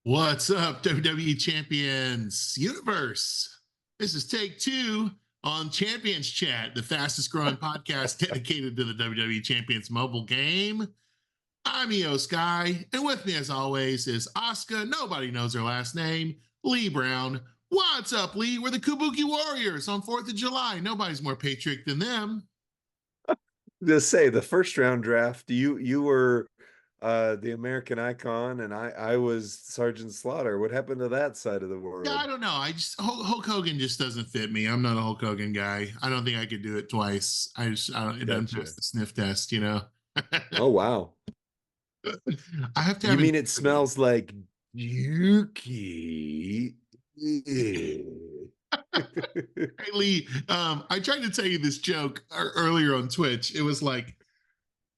What's up, WWE Champions Universe? This is take two on Champions Chat, the fastest growing podcast dedicated to the WWE Champions mobile game. I'm EO Sky, and with me, as always, is Asuka. Nobody knows her last name, Lee Brown. What's up, Lee? We're the Kabuki Warriors on 4th of July. Nobody's more patriotic than them. Just say the first round draft, you were the American Icon, and I was Sergeant Slaughter. What happened to that side of the Yeah, I world? don't know. Hulk Hogan just doesn't fit me. I'm not a Hulk Hogan guy. I don't think I could do it twice. It doesn't pass Gotcha. the sniff test, you know. Oh wow. I have to You have mean it integrity. smells like Yuki? Yeah. Hey Lee, I tried to tell you this joke earlier on Twitch. It was like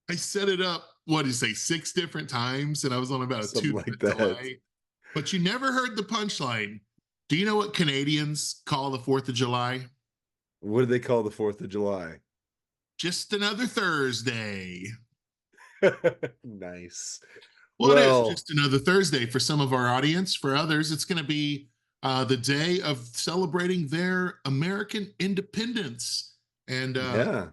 I set it up, what did you say, 6 different times, and I was on about a Something 2 minute like that. delay. But you never heard the punchline. Do you know what Canadians call the 4th of July? What do they call the 4th of July? Just another Thursday. Nice. Well, it is Well, just another Thursday for some of our audience. For others, it's going to be the day of celebrating their American independence. And yeah.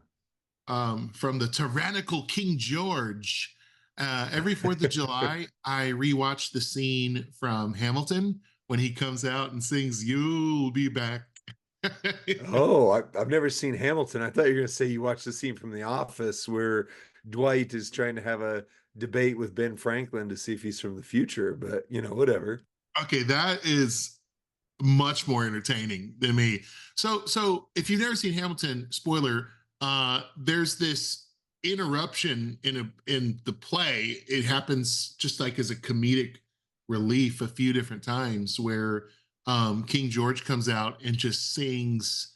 from the tyrannical King George. Every 4th of July, I rewatch the scene from Hamilton when he comes out and sings, "You'll be back." Oh, I've never seen Hamilton. I thought you were going to say you watched the scene from The Office where Dwight is trying to have a debate with Ben Franklin to see if he's from the future, but whatever. Okay, that is much more entertaining than me. So if you've never seen Hamilton, spoiler, there's this interruption in the play. It happens just like as a comedic relief a few different times where King George comes out and just sings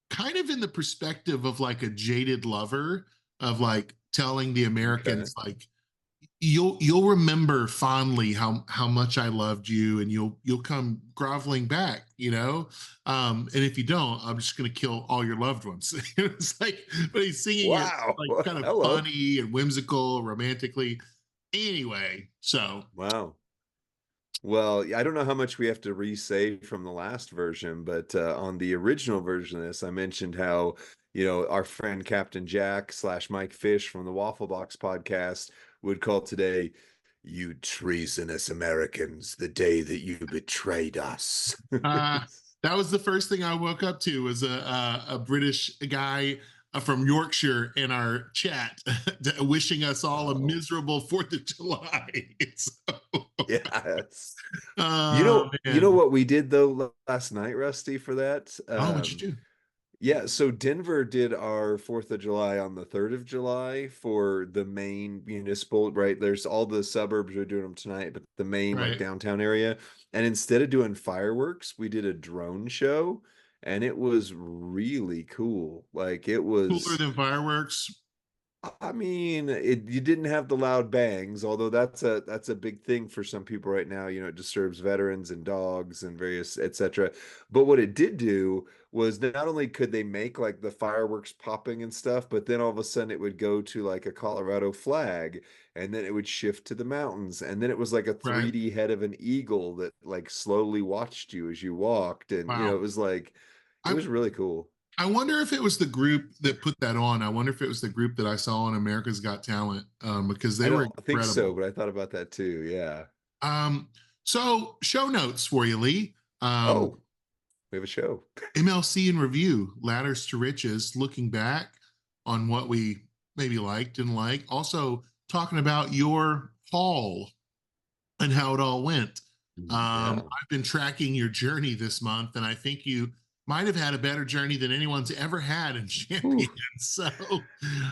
kind of in the perspective of like a jaded lover of like telling the Okay. Americans like you'll remember fondly how much I loved you, and you'll come groveling back, you know. And if you don't, I'm just gonna kill all your loved ones. It's like, but he's singing it Wow. like kind of Hello. funny and whimsical, romantically. Anyway, so Wow. Well, I don't know how much we have to re-say from the last version, but on the original version of this, I mentioned how, our friend Captain Jack slash Mike Fish from the Waffle Box podcast would call today, "You treasonous Americans, the day that you betrayed us." uh, that was the first thing I woke up to was a British guy from Yorkshire in our chat wishing us all a Oh, miserable 4th of July. So, yes. You oh know, you know man. what we did though last night, Rusty, for that? Oh, what'd you do? Yeah, so Denver did our 4th of July on the 3rd of July for the main municipal, right? There's all the suburbs are doing them tonight, but the main like Right. downtown area. And instead of doing fireworks, we did a drone show and it was really cool. Like it Cooler was than fireworks. I mean, you didn't have the loud bangs, although that's a big thing for some people right now. It disturbs veterans and dogs and various etc. But what it did do was not only could they make like the fireworks popping and stuff, but then all of a sudden it would go to like a Colorado flag, and then it would shift to the mountains, and then it was like a Right. 3D head of an eagle that like slowly watched you as you walked, and it Wow. was like it I was really cool. I wonder if it was the group that put that on. I wonder if it was the group that I saw on America's Got Talent, because I they were don't think so, incredible. but I thought about that too. Yeah. Um, so show notes for you, Lee. Oh, we have a show. MLC in review, ladders to riches, looking back on what we maybe liked and like. Also talking about your haul and how it all went. Yeah. I've been tracking your journey this month, and I think you might have had a better journey than anyone's ever had in Champions. Whew. So,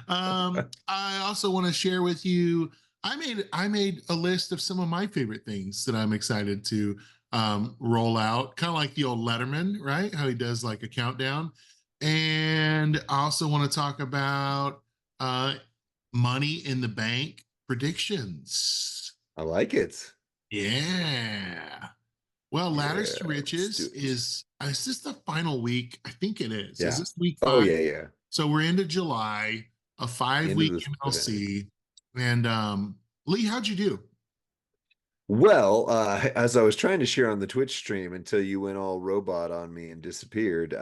I also want to share with you. I made a list of some of my favorite things that I'm excited to roll out, kind of like the old Letterman, right? How he does like a countdown. And I also want to talk about uh, money in the bank predictions. I like it. Yeah. Well, Ladders Yeah, to let's do Riches it. is this the final week? I think it is. Is Yeah. this week Oh, 5? yeah, yeah. So we're into July, a 5 Into week the thing. MLC. And Lee, how'd you do? Well, as I was trying to share on the Twitch stream until you went all robot on me and disappeared,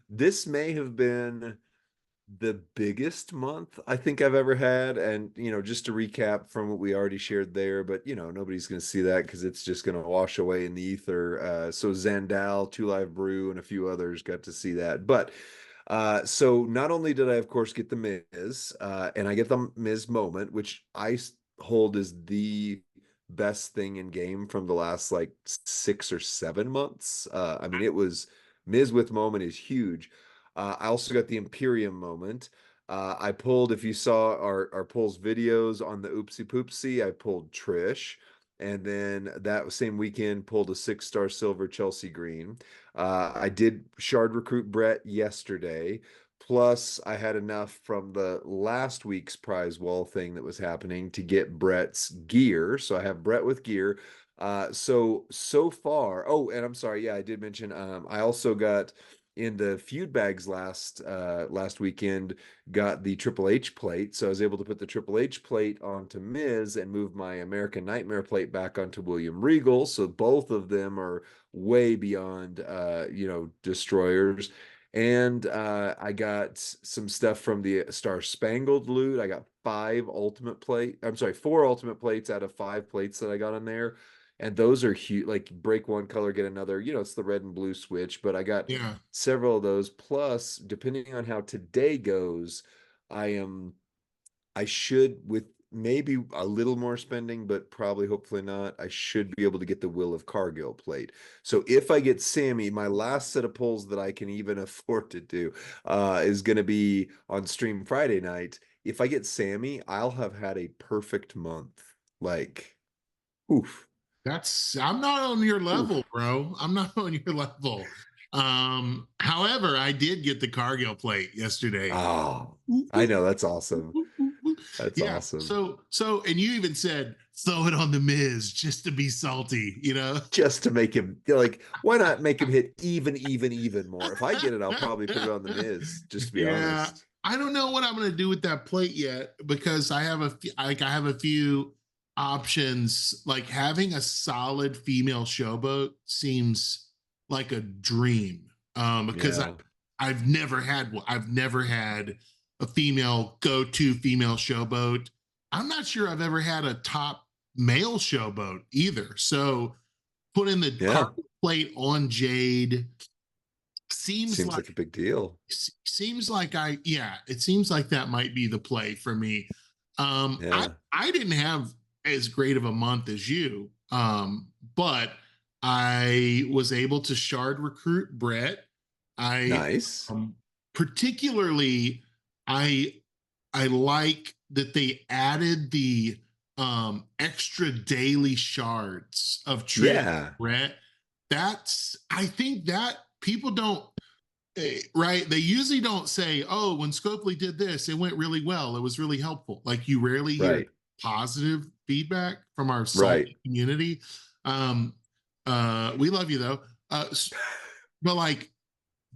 this may have been the biggest month I think I've ever had. And, just to recap from what we already shared there, but, nobody's going to see that because it's just going to wash away in the ether. So Zandal, Two Live Brew, and a few others got to see that. But so not only did I, of course, get the Miz, and I get the Miz moment, which hold as the best thing in game from the last like 6 or 7 months. I mean, it was Miz with moment is huge. I also got the Imperium moment. I pulled, if you saw our pulls videos on the Oopsie Poopsie, I pulled Trish. And then that same weekend, pulled a 6-star silver Chelsea Green. I did shard recruit Brett yesterday. Plus, I had enough from the last week's prize wall thing that was happening to get Brett's gear. So I have Brett with gear. So far. Oh, and I'm sorry. Yeah, I did mention. I also got in the feud bags last weekend, got the Triple H plate. So I was able to put the Triple H plate onto Miz and move my American Nightmare plate back onto William Regal. So both of them are way beyond destroyers. And I got some stuff from the Star Spangled loot. I got 4 ultimate plates out of 5 plates that I got on there. And those are huge. Like, break one color, get another. It's the red and blue switch. But I got Yeah, several of those. Plus, depending on how today goes, I should, with maybe a little more spending, but probably hopefully not, I should be able to get the Will of Cargill plate. So if I get Sammy, my last set of pulls that I can even afford to do is going to be on stream Friday night. If I get Sammy, I'll have had a perfect month. Like, oof, I'm not on your level, oof. bro. I'm not on your level. However, I did get the Cargill plate yesterday. Oh, I know. That's awesome. That's Yeah. awesome. And you even said throw it on the Miz just to be salty, you know? Just to make him, like, why not make him hit even more? If I get it, I'll probably put it on the Miz, just to be Yeah. honest. I don't know what I'm going to do with that plate yet because I have a few options. Like having a solid female showboat seems like a dream. Because Yeah. I've never had a female go-to female showboat. I'm not sure I've ever had a top male showboat either. So putting the Yeah. carpet plate on Jade seems Seems like like a big deal. seems like it seems like that might be the play for me. I Yeah. I didn't have as great of a month as you, but I was able to shard recruit Brett. I Nice. um, particularly I I like that they added the extra daily shards of Trish Yeah. Brett. I think that people don't right. They usually don't say, "Oh, when Scopely did this, it went really well. It was really helpful." Like you rarely hear Right. positive feedback from our Right. salty community. Um, we love you though, but like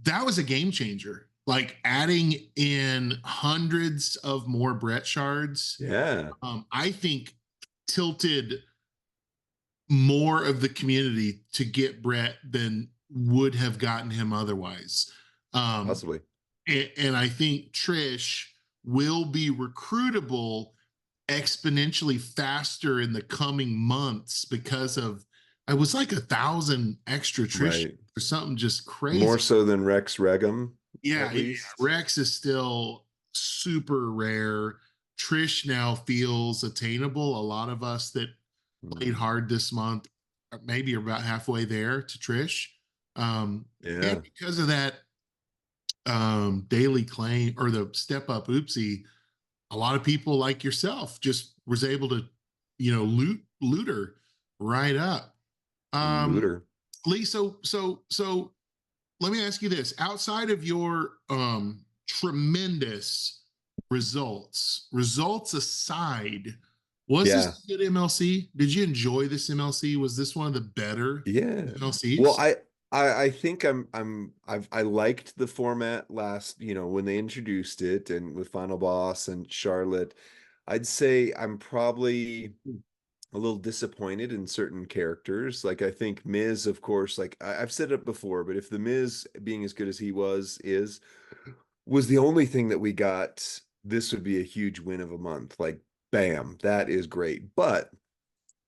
that was a game changer. Like adding in hundreds of more Brett shards, Yeah. I think tilted more of the community to get Brett than would have gotten him otherwise. Um, Possibly. and I think Trish will be recruitable exponentially faster in the coming months because of I was like 1,000 extra Trish Right. or something just More crazy. so than Rex Regum, Yeah, at yeah. least. Rex is still super rare. Trish now feels attainable. A lot of us that played Mm. hard this month maybe are about halfway there to Trish. And Yeah. because of that daily claim or the step up oopsie, a lot of people like yourself just was able to, loot her right up. Um, Looter. Lee, so let me ask you this: outside of your tremendous results aside, was Yeah. this a good MLC? Did you enjoy this MLC? Was this one of the better Yeah. Well, MLCs? I think I liked the format last, when they introduced it and with Final Boss and Charlotte. I'd say I'm probably a little disappointed in certain characters. Like I think Miz, of course, like I've said it before, but if the Miz being as good as he was the only thing that we got, this would be a huge win of a month. Like, bam, that is great. But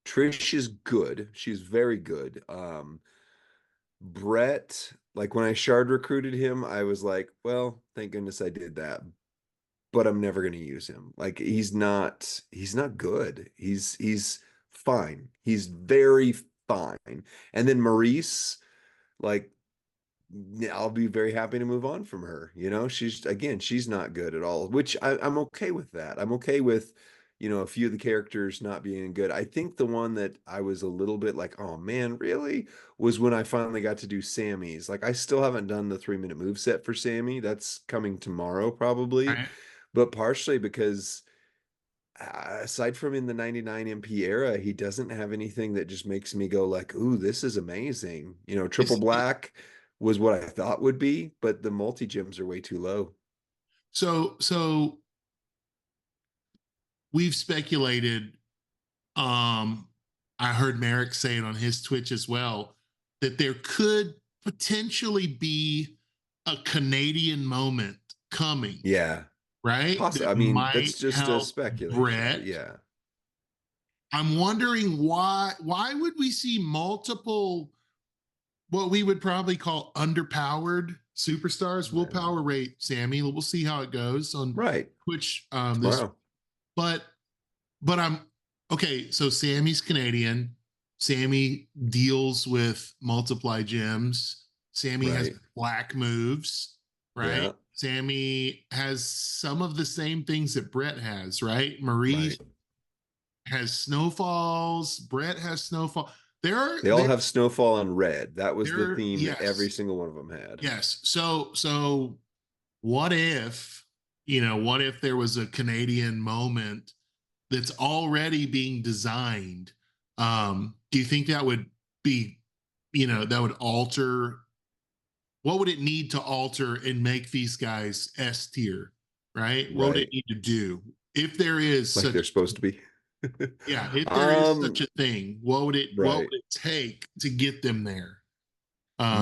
Trish is good. She's very good. Brett, like when I shard recruited him, I was like, well, thank goodness I did that. But I'm never going to use him. Like he's not good. He's fine. He's very fine. And then Maurice, like I'll be very happy to move on from her. She's not good at all, which I'm okay with that. I'm okay with, a few of the characters not being good. I think the one that I was a little bit like, oh man, really? Was when I finally got to do Sammy's. Like I still haven't done the 3-minute move set for Sammy. That's coming tomorrow probably, Right? but partially because aside from in the 99 MP era, he doesn't have anything that just makes me go like, "Ooh, this is amazing." Triple It's, Black was what I thought would be, but the multi gems are way too low. so we've speculated. I heard Merrick say it on his Twitch as well that there could potentially be a Canadian moment coming, Yeah, right? possibly. That I mean, might that's just a help speculation, but Brett. yeah, I'm wondering why would we see multiple what we would probably call underpowered superstars? We'll yeah. power rate Sammy. We'll see how it goes on Right. Twitch this, Tomorrow. but I'm okay. So Sammy's Canadian. Sammy deals with multiply gems. Sammy has Right. black moves, right? Yeah. Sammy has some of the same things that Brett has, right? Marie Right. has snowfalls. Brett has snowfall. There are They all have snowfall and red. That was the theme that every yes, single one of them had. yes. So what if what if there was a Canadian moment that's already being designed? Do you think that would be, that would alter? What would it need to alter and make these guys S tier? Right? What would it Right. need to do if there is Like they're such? supposed to be. Yeah, if there is such um, a thing, what right. would it take to get them there?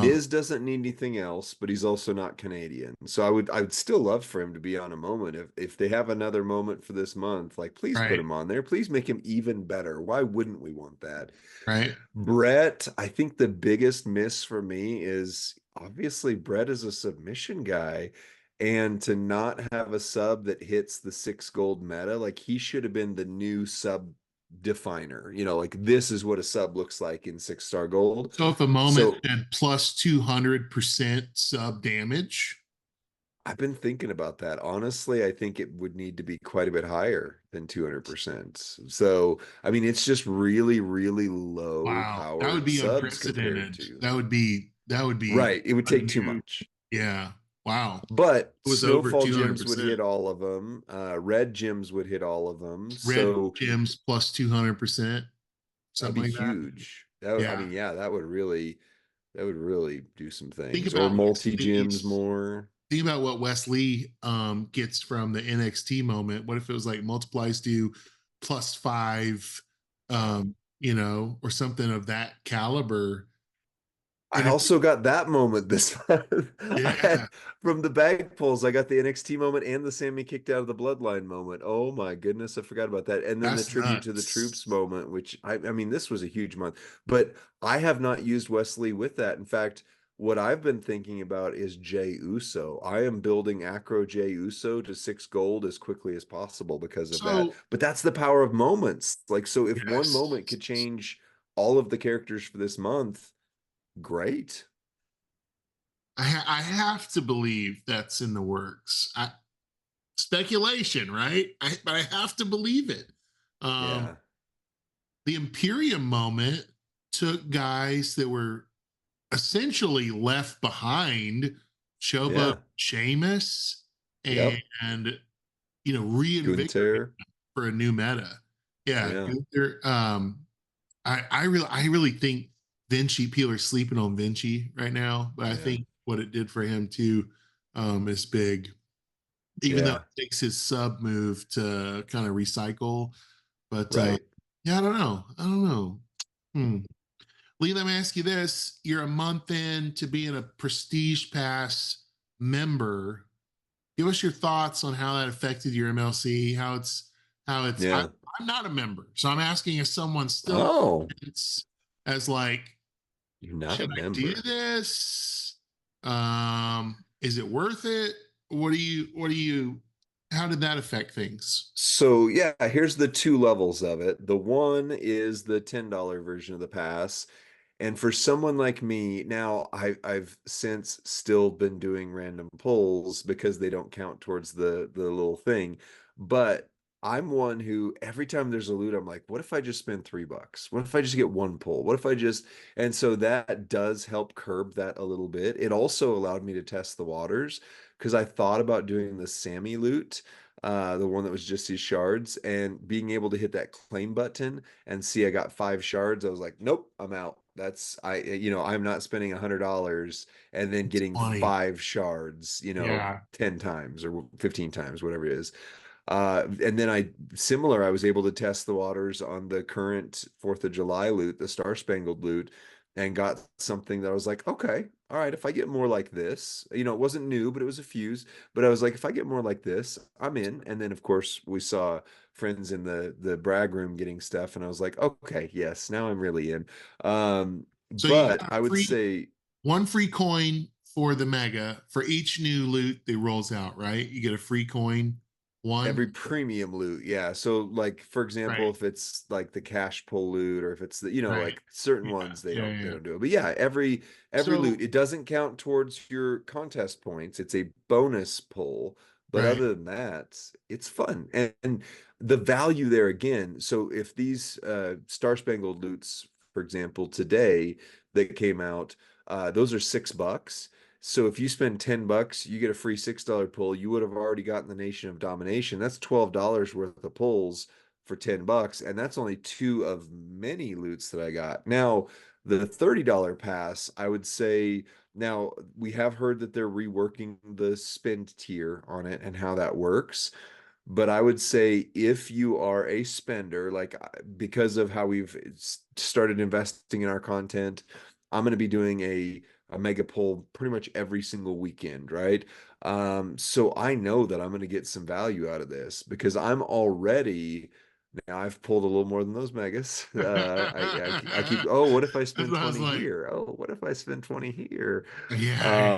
Miz doesn't need anything else, but he's also not Canadian. So I would still love for him to be on a moment. If they have another moment for this month, like please put Right, him on there. Please make him even better. Why wouldn't we want that? right. Brett, I think the biggest miss for me is obviously Brett is a submission guy. And to not have a sub that hits the 6 gold meta, like he should have been the new sub definer. Like this is what a sub looks like in 6-star gold. So if a moment So had plus 200% sub damage, I've been thinking about that. Honestly, I think it would need to be quite a bit higher than 200%. So, I mean, it's just really, really low wow, that would powered be subs compared unprecedented. to. That would be Right. It would a take too new, much. yeah. Wow. But It was over snowfall gems would 200%. hit all of them. Red gems would hit all of them. Red So gems plus 200%, that'd something be like that. huge. I Yeah. mean, yeah, that would really do some Think things. Or about multi gems Wesley's more. think about what Wesley gets from the NXT moment. What if it was like multiplies to plus 5, or something of that caliber? I And if also got that moment this month. yeah, From the bag pulls, I got the NXT moment and the Sammy kicked out of the bloodline moment. Oh my goodness, I forgot about that. And then the that's tribute to the nuts. troops moment, which I mean, this was a huge month. But I have not used Wesley with that. In fact, what I've been thinking about is Jay Uso. I am building Acro Jay Uso to 6 gold as quickly as possible because of that. So But that's the power of moments. Like, so if one yes, moment could change all of the characters for this month, great. I have to believe that's in the works. Speculation, right? But I have to believe it. Um, Yeah. the Imperium moment took guys that were essentially left behind, Shoba, Yeah. Sheamus, Yep. and reinvigorate Gunter. for a new meta. Yeah, Yeah. Gunther, I really think Vinci, people are sleeping on Vinci right now, but I Yeah. think what it did for him too is big. Even though Yeah. it takes his sub move to kind of recycle, but Right. Yeah, I don't know. I don't know. Hmm. Lee, let me ask you this. You're a month in to being a Prestige Pass member. Give us your thoughts on how that affected your MLC, Yeah. I'm not a member. So I'm asking if someone still Oh, it's as like, you're not a should I do member. this? Is it worth it? How did that affect things? So yeah, here's the two levels of it. The one is the $10 version of the pass. And for someone like me, now I've since still been doing random pulls because they don't count towards the little thing. But I'm one who every time there's a loot, I'm like, what if I just spend $3? What if I just get one pull? What if I just and so that does help curb that a little bit. It also allowed me to test the waters because I thought about doing the Sammy loot, the one that was just these shards, and being able to hit that claim button and see I got 5 shards. I was like, nope, I'm out. I'm not spending $100 and then It's getting funny. 5 shards, Yeah. 10 times or 15 times, whatever it is. And then I was able to test the waters on the current 4th of July loot, the Star Spangled loot, and got something that I was like, okay, all right, if I get more like this, it wasn't new, but it was a fuse. But I was like, if I get more like this, I'm in. And then of course we saw friends in the brag room getting stuff, and I was like, okay, yes, now I'm really in. So you But got a I would free say one free coin for the mega for each new loot that rolls out, right? You get a free coin. One. every premium loot, yeah. So like for example, Right. if it's like the cash pull loot, or if it's the Right. like certain Yeah. ones they Yeah. don't they Yeah. don't do it. But yeah, every loot, So, it doesn't count towards your contest points. It's a bonus pull. But right. other than that, it's fun. And the value there again, so if these Star Spangled loots, for example, today that came out, those are $6. So if you spend $10, you get a free $6 pull. You would have already gotten the Nation of Domination. That's $12 worth of pulls for $10, and that's only two of many loots that I got. Now, the $30 pass, I would say now we have heard that they're reworking the spend tier on it and how that works. But I would say if you are a spender, like because of how we've started investing in our content, I'm going to be doing a mega pull pretty much every single weekend, right? So I know that I'm going to get some value out of this because I'm already now I've pulled a little more than those megas. I keep, oh, what if I That's spend what I was 20 like. here? Oh, what if I spend 20 here? Yeah.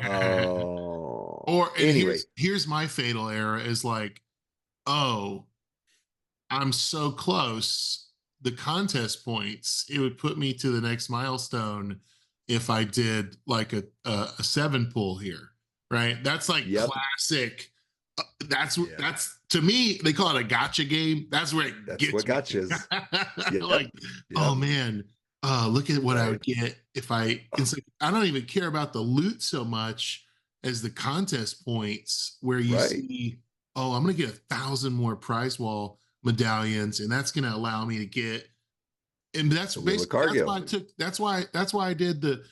And Anyway, here's my fatal error is like, oh, I'm so close. The contest points, it would put me to the next milestone if I did like a 7 pull here, right? That's like yep. classic. Yeah. That's to me, they call it a gotcha game. That's where it That's what gets me. gotchas. Like, Yep. oh Yep. man, look at what I Right. would get if it's like I don't even care about the loot so much as the contest points where you Right. see, oh, I'm gonna get 1,000 more prize wall medallions, and that's going to allow me to get. And that's The Wheel of basically that's why Cargill. I took. That's why I did the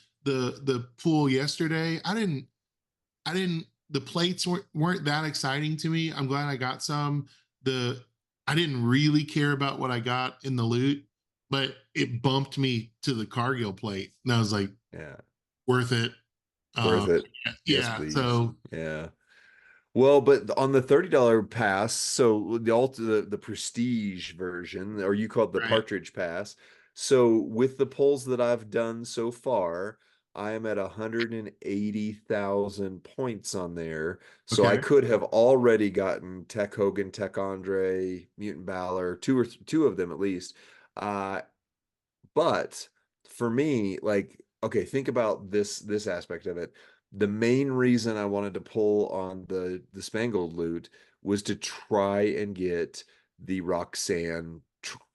pool yesterday. I didn't. The plates weren't that exciting to me. I'm glad I got some. The I didn't really care about what I got in the loot, but it bumped me to the Cargill plate, and I was like, Yeah. worth it. Worth Um, it. Yes, yeah. please. So Yeah. Well, but on the $30 pass, so the prestige version, or you call it the right. partridge pass. So with the polls that I've done so far, I am at 180,000 points on there. So I Okay. could have already gotten Tech Hogan, Tech Andre, Mutant Balor, two of them at least. Uh, but for me, like, okay, think about this aspect of it. The main reason I wanted to pull on the Spangled loot was to try and get the Roxanne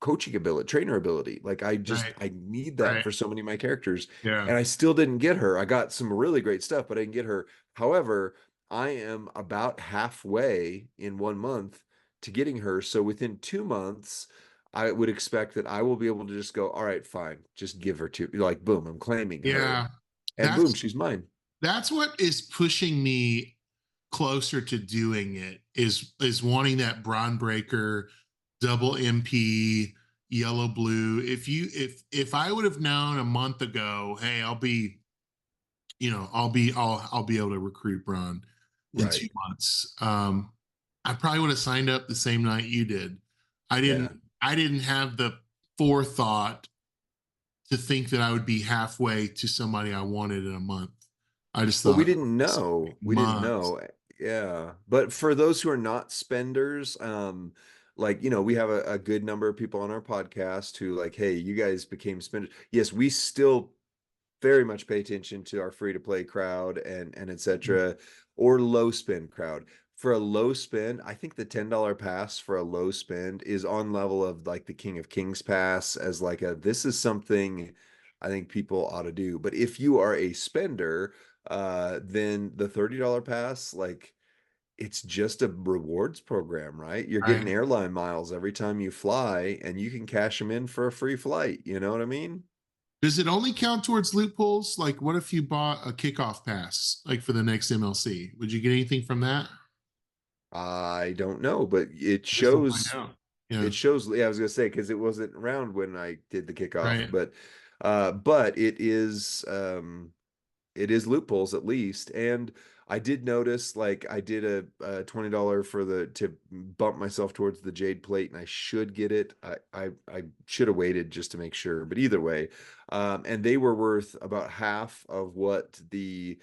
coaching ability, trainer ability. Like Right. I need that Right. for so many of my characters, Yeah. and I still didn't get her. I got some really great stuff, but I didn't get her. However, I am about halfway in 1 month to getting her. So within 2 months, I would expect that I will be able to just go, all right, fine, just give her to, like, boom, I'm claiming her, Yeah. and boom, That's she's mine. that's what is pushing me closer to doing it is wanting that Braun Breaker double MP, yellow, blue. If I would have known a month ago, hey, I'll be able to recruit Braun in Right. 2 months. I probably would have signed up the same night you did. I Yeah. didn't I didn't have the forethought to think that I would be halfway to somebody I wanted in a month. I just Well, we thought didn't know. We didn't months. know. Yeah. But for those who are not spenders, like, we have a good number of people on our podcast who like, hey, you guys became spenders. Yes, we still very much pay attention to our free to play crowd and etc. or low spend crowd. For a low spend, I think the $10 pass for a low spend is on level of like the King of Kings pass as like this is something I think people ought to do. But if you are a spender, then the $30 pass, like it's just a rewards program, right? You're getting Right. airline miles every time you fly and you can cash them in for a free flight. You know what I mean? Does it only count towards loopholes? Like, what if you bought a kickoff pass, like for the next MLC? Would you get anything from that? I don't know, but it I guess we'll find shows. out. Yeah. It shows. Yeah, I was gonna say because it wasn't around when I did the kickoff, Right. but it is loopholes at least. And I did notice, like, I did a $20 for the to bump myself towards the Jade plate, and I should get it. I should have waited just to make sure, but either way, and they were worth about half of what the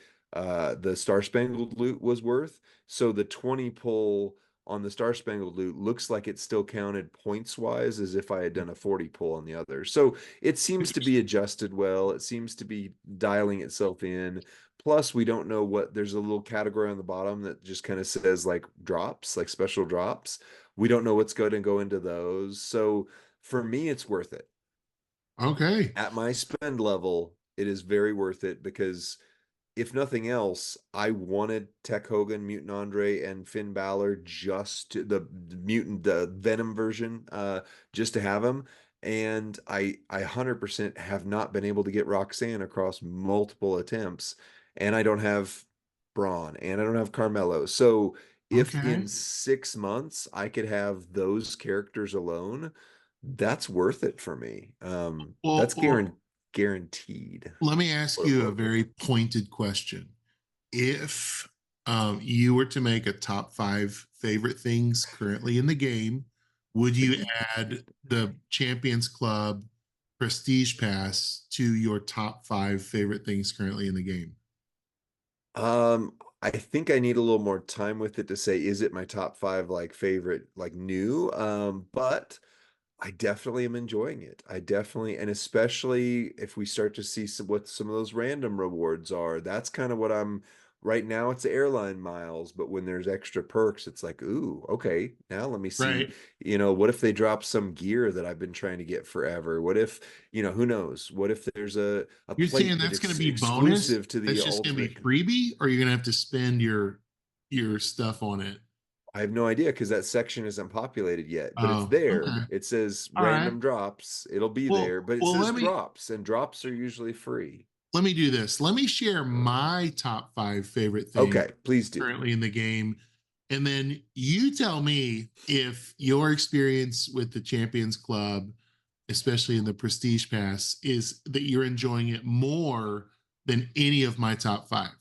Star Spangled loot was worth. So the 20 pull on the Star Spangled loot looks like it still counted points wise as if I had done a 40 pull on the other. So it seems to be Interesting. adjusted well. It seems to be dialing itself in. Plus, we don't know what there's a little category on the bottom that just kind of says like drops, like special drops. We don't know what's going to go into those. So for me, it's worth it. Okay. At my spend level, it is very worth it because if nothing else, I wanted Tech Hogan, Mutant Andre, and Finn Balor the mutant the Venom version, just to have him. And I 100% have not been able to get Roxanne across multiple attempts, and I don't have Braun, and I don't have Carmelo. So if Okay. in 6 months I could have those characters alone, that's worth it for me. Well, That's well, guaranteed, let me ask quote you a unquote. very pointed question. If you were to make a top five favorite things currently in the game, would you add the Champions Club Prestige Pass to your top five favorite things currently in the game? I think I need a little more time with it to say, is it my top five like favorite, like new? But I definitely am enjoying it. I definitely, and especially if we start to see what some of those random rewards are, that's kind of what I'm right now. It's airline miles, but when there's extra perks, it's like, ooh, okay, now let me see, Right. what if they drop some gear that I've been trying to get forever? What if, who knows? What if there's a You're saying plate that's going to be bonus? exclusive to the That's just going to be ultimate? freebie, or you're going to have to spend your stuff on it? I have no idea because that section isn't populated yet, but it's Oh, there. okay. It says All right. random drops. It'll be there, Well, but it well, says drops, and drops are usually free. let me do this. Let me share my top five favorite things Okay, please do. currently in the game. And then you tell me if your experience with the Champions Club, especially in the Prestige Pass, is that you're enjoying it more than any of my top five,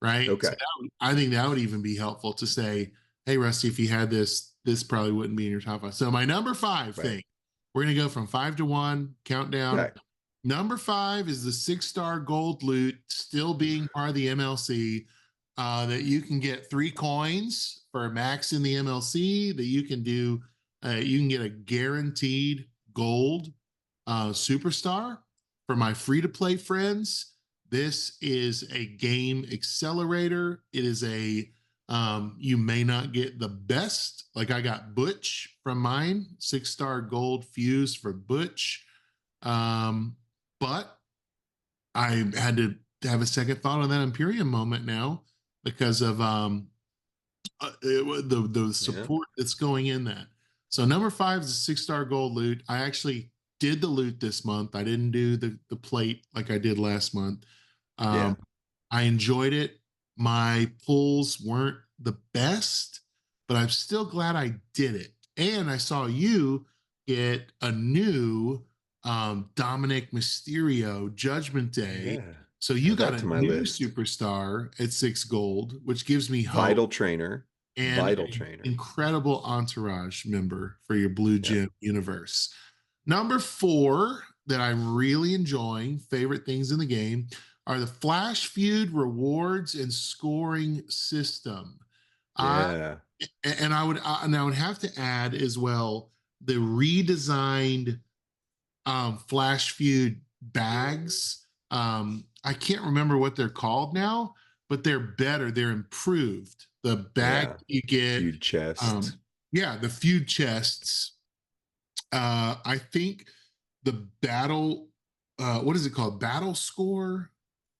right? So Okay, I think that would even be helpful to say, hey, Rusty, if you had this, this probably wouldn't be in your top five. So my number five right. thing, we're going to go from 5 to 1, countdown. Okay, Number five is the 6-star gold loot, still being part of the MLC. That you can get 3 coins for a max in the MLC. That you can do, you can get a guaranteed gold superstar. For my free to play friends, this is a game accelerator. It is you may not get the best. Like I got Butch from mine, 6-star gold fuse for Butch. Um, but I had to have a second thought on that Imperium moment now because of the yeah, support that's going in that. So number five is a 6-star gold loot. I actually did the loot this month. I didn't do the plate like I did last month. yeah. Um, I enjoyed it. My pulls weren't the best, but I'm still glad I did it. And I saw you get a new Dominic Mysterio Judgment Day. Yeah. So you Add got that a to my new list. superstar at 6 gold, which gives me hope, Vital trainer. and Vital an trainer. incredible entourage member for your Blue Yep. Gem universe. Number 4 that I'm really enjoying, favorite things in the game, are the Flash Feud rewards and scoring system. I Yeah. and I would have to add as well the redesigned Flash Feud bags. I can't remember what they're called now, but they're better. They're improved. The bag Yeah. you get, Feud chest. yeah, the feud chests. I think the battle, what is it called? Battle score,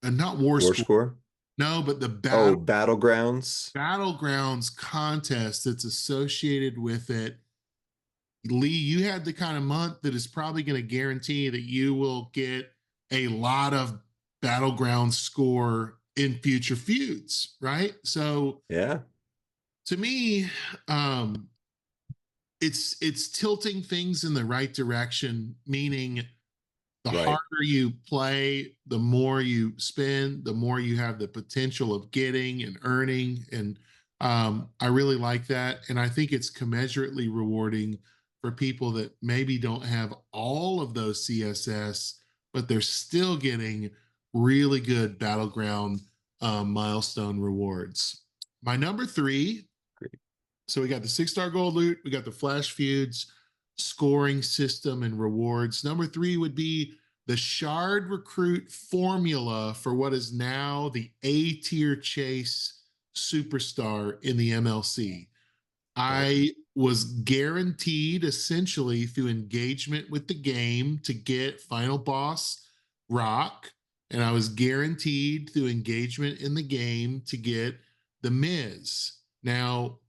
not war War score. score. No, but the Oh, battlegrounds. battlegrounds contest that's associated with it. Lee, you had the kind of month that is probably going to guarantee that you will get a lot of battleground score in future feuds, right? So Yeah. to me, it's tilting things in the right direction, meaning the Right. harder you play, the more you spend, the more you have the potential of getting and earning. And I really like that. And I think it's commensurately rewarding for people that maybe don't have all of those CSS, but they're still getting really good battleground milestone rewards. My number 3, Great. so we got the 6-star gold loot, we got the flash feuds, scoring system, and rewards. Number 3 would be the Shard Recruit formula for what is now the A tier chase superstar in the MLC. Yep. I was guaranteed essentially through engagement with the game to get final boss Rock, and I was guaranteed through engagement in the game to get the Miz. Now,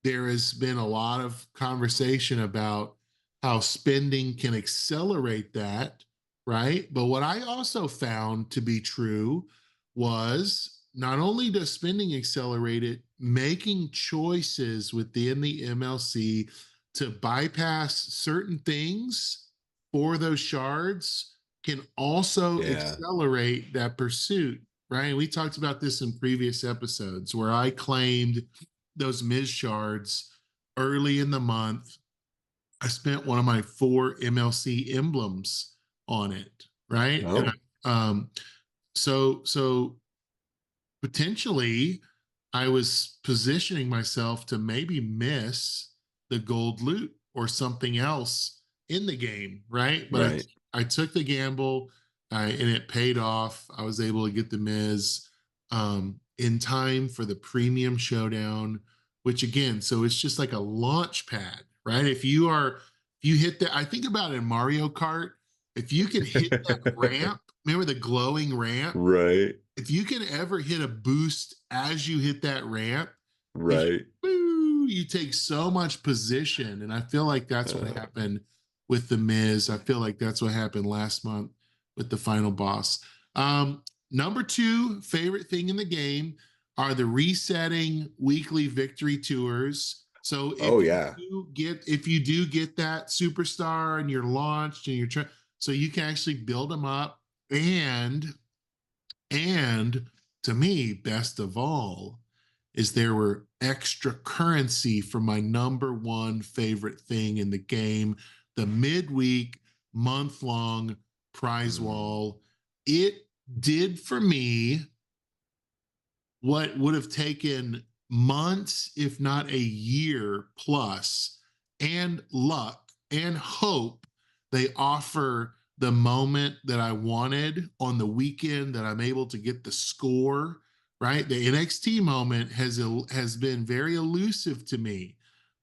there has been a lot of conversation about how spending can accelerate that, right? But what I also found to be true was not only does spending accelerate it, making choices within the MLC to bypass certain things for those shards can also Yeah. accelerate that pursuit, right? We talked about this in previous episodes where I claimed those Miz shards early in the month. I spent one of my 4 MLC emblems on it, right? And Oh, so potentially I was positioning myself to maybe miss the gold loot or something else in the game, right? But right. I took the gamble, and it paid off. I was able to get the Miz in time for the premium showdown, which again, so it's just like a launch pad, right? If you hit that, I think about it in Mario Kart. If you can hit that ramp, remember the glowing ramp? Right. If you can ever hit a boost as you hit that ramp, is Right. you take so much position. And I feel like that's what Uh, happened with the Miz. I feel like that's what happened last month with the final boss. Number 2 favorite thing in the game are the resetting weekly victory tours. So oh yeah. if you do get that superstar and you're launched and you're trying, so you can actually build them up. And to me, best of all, is there were extra currency for my number 1 favorite thing in the game, the midweek, month long prize Mm, wall. It did for me what would have taken months, if not a year plus, and luck and hope. They offer the moment that I wanted on the weekend that I'm able to get the score, right? The NXT moment has been very elusive to me.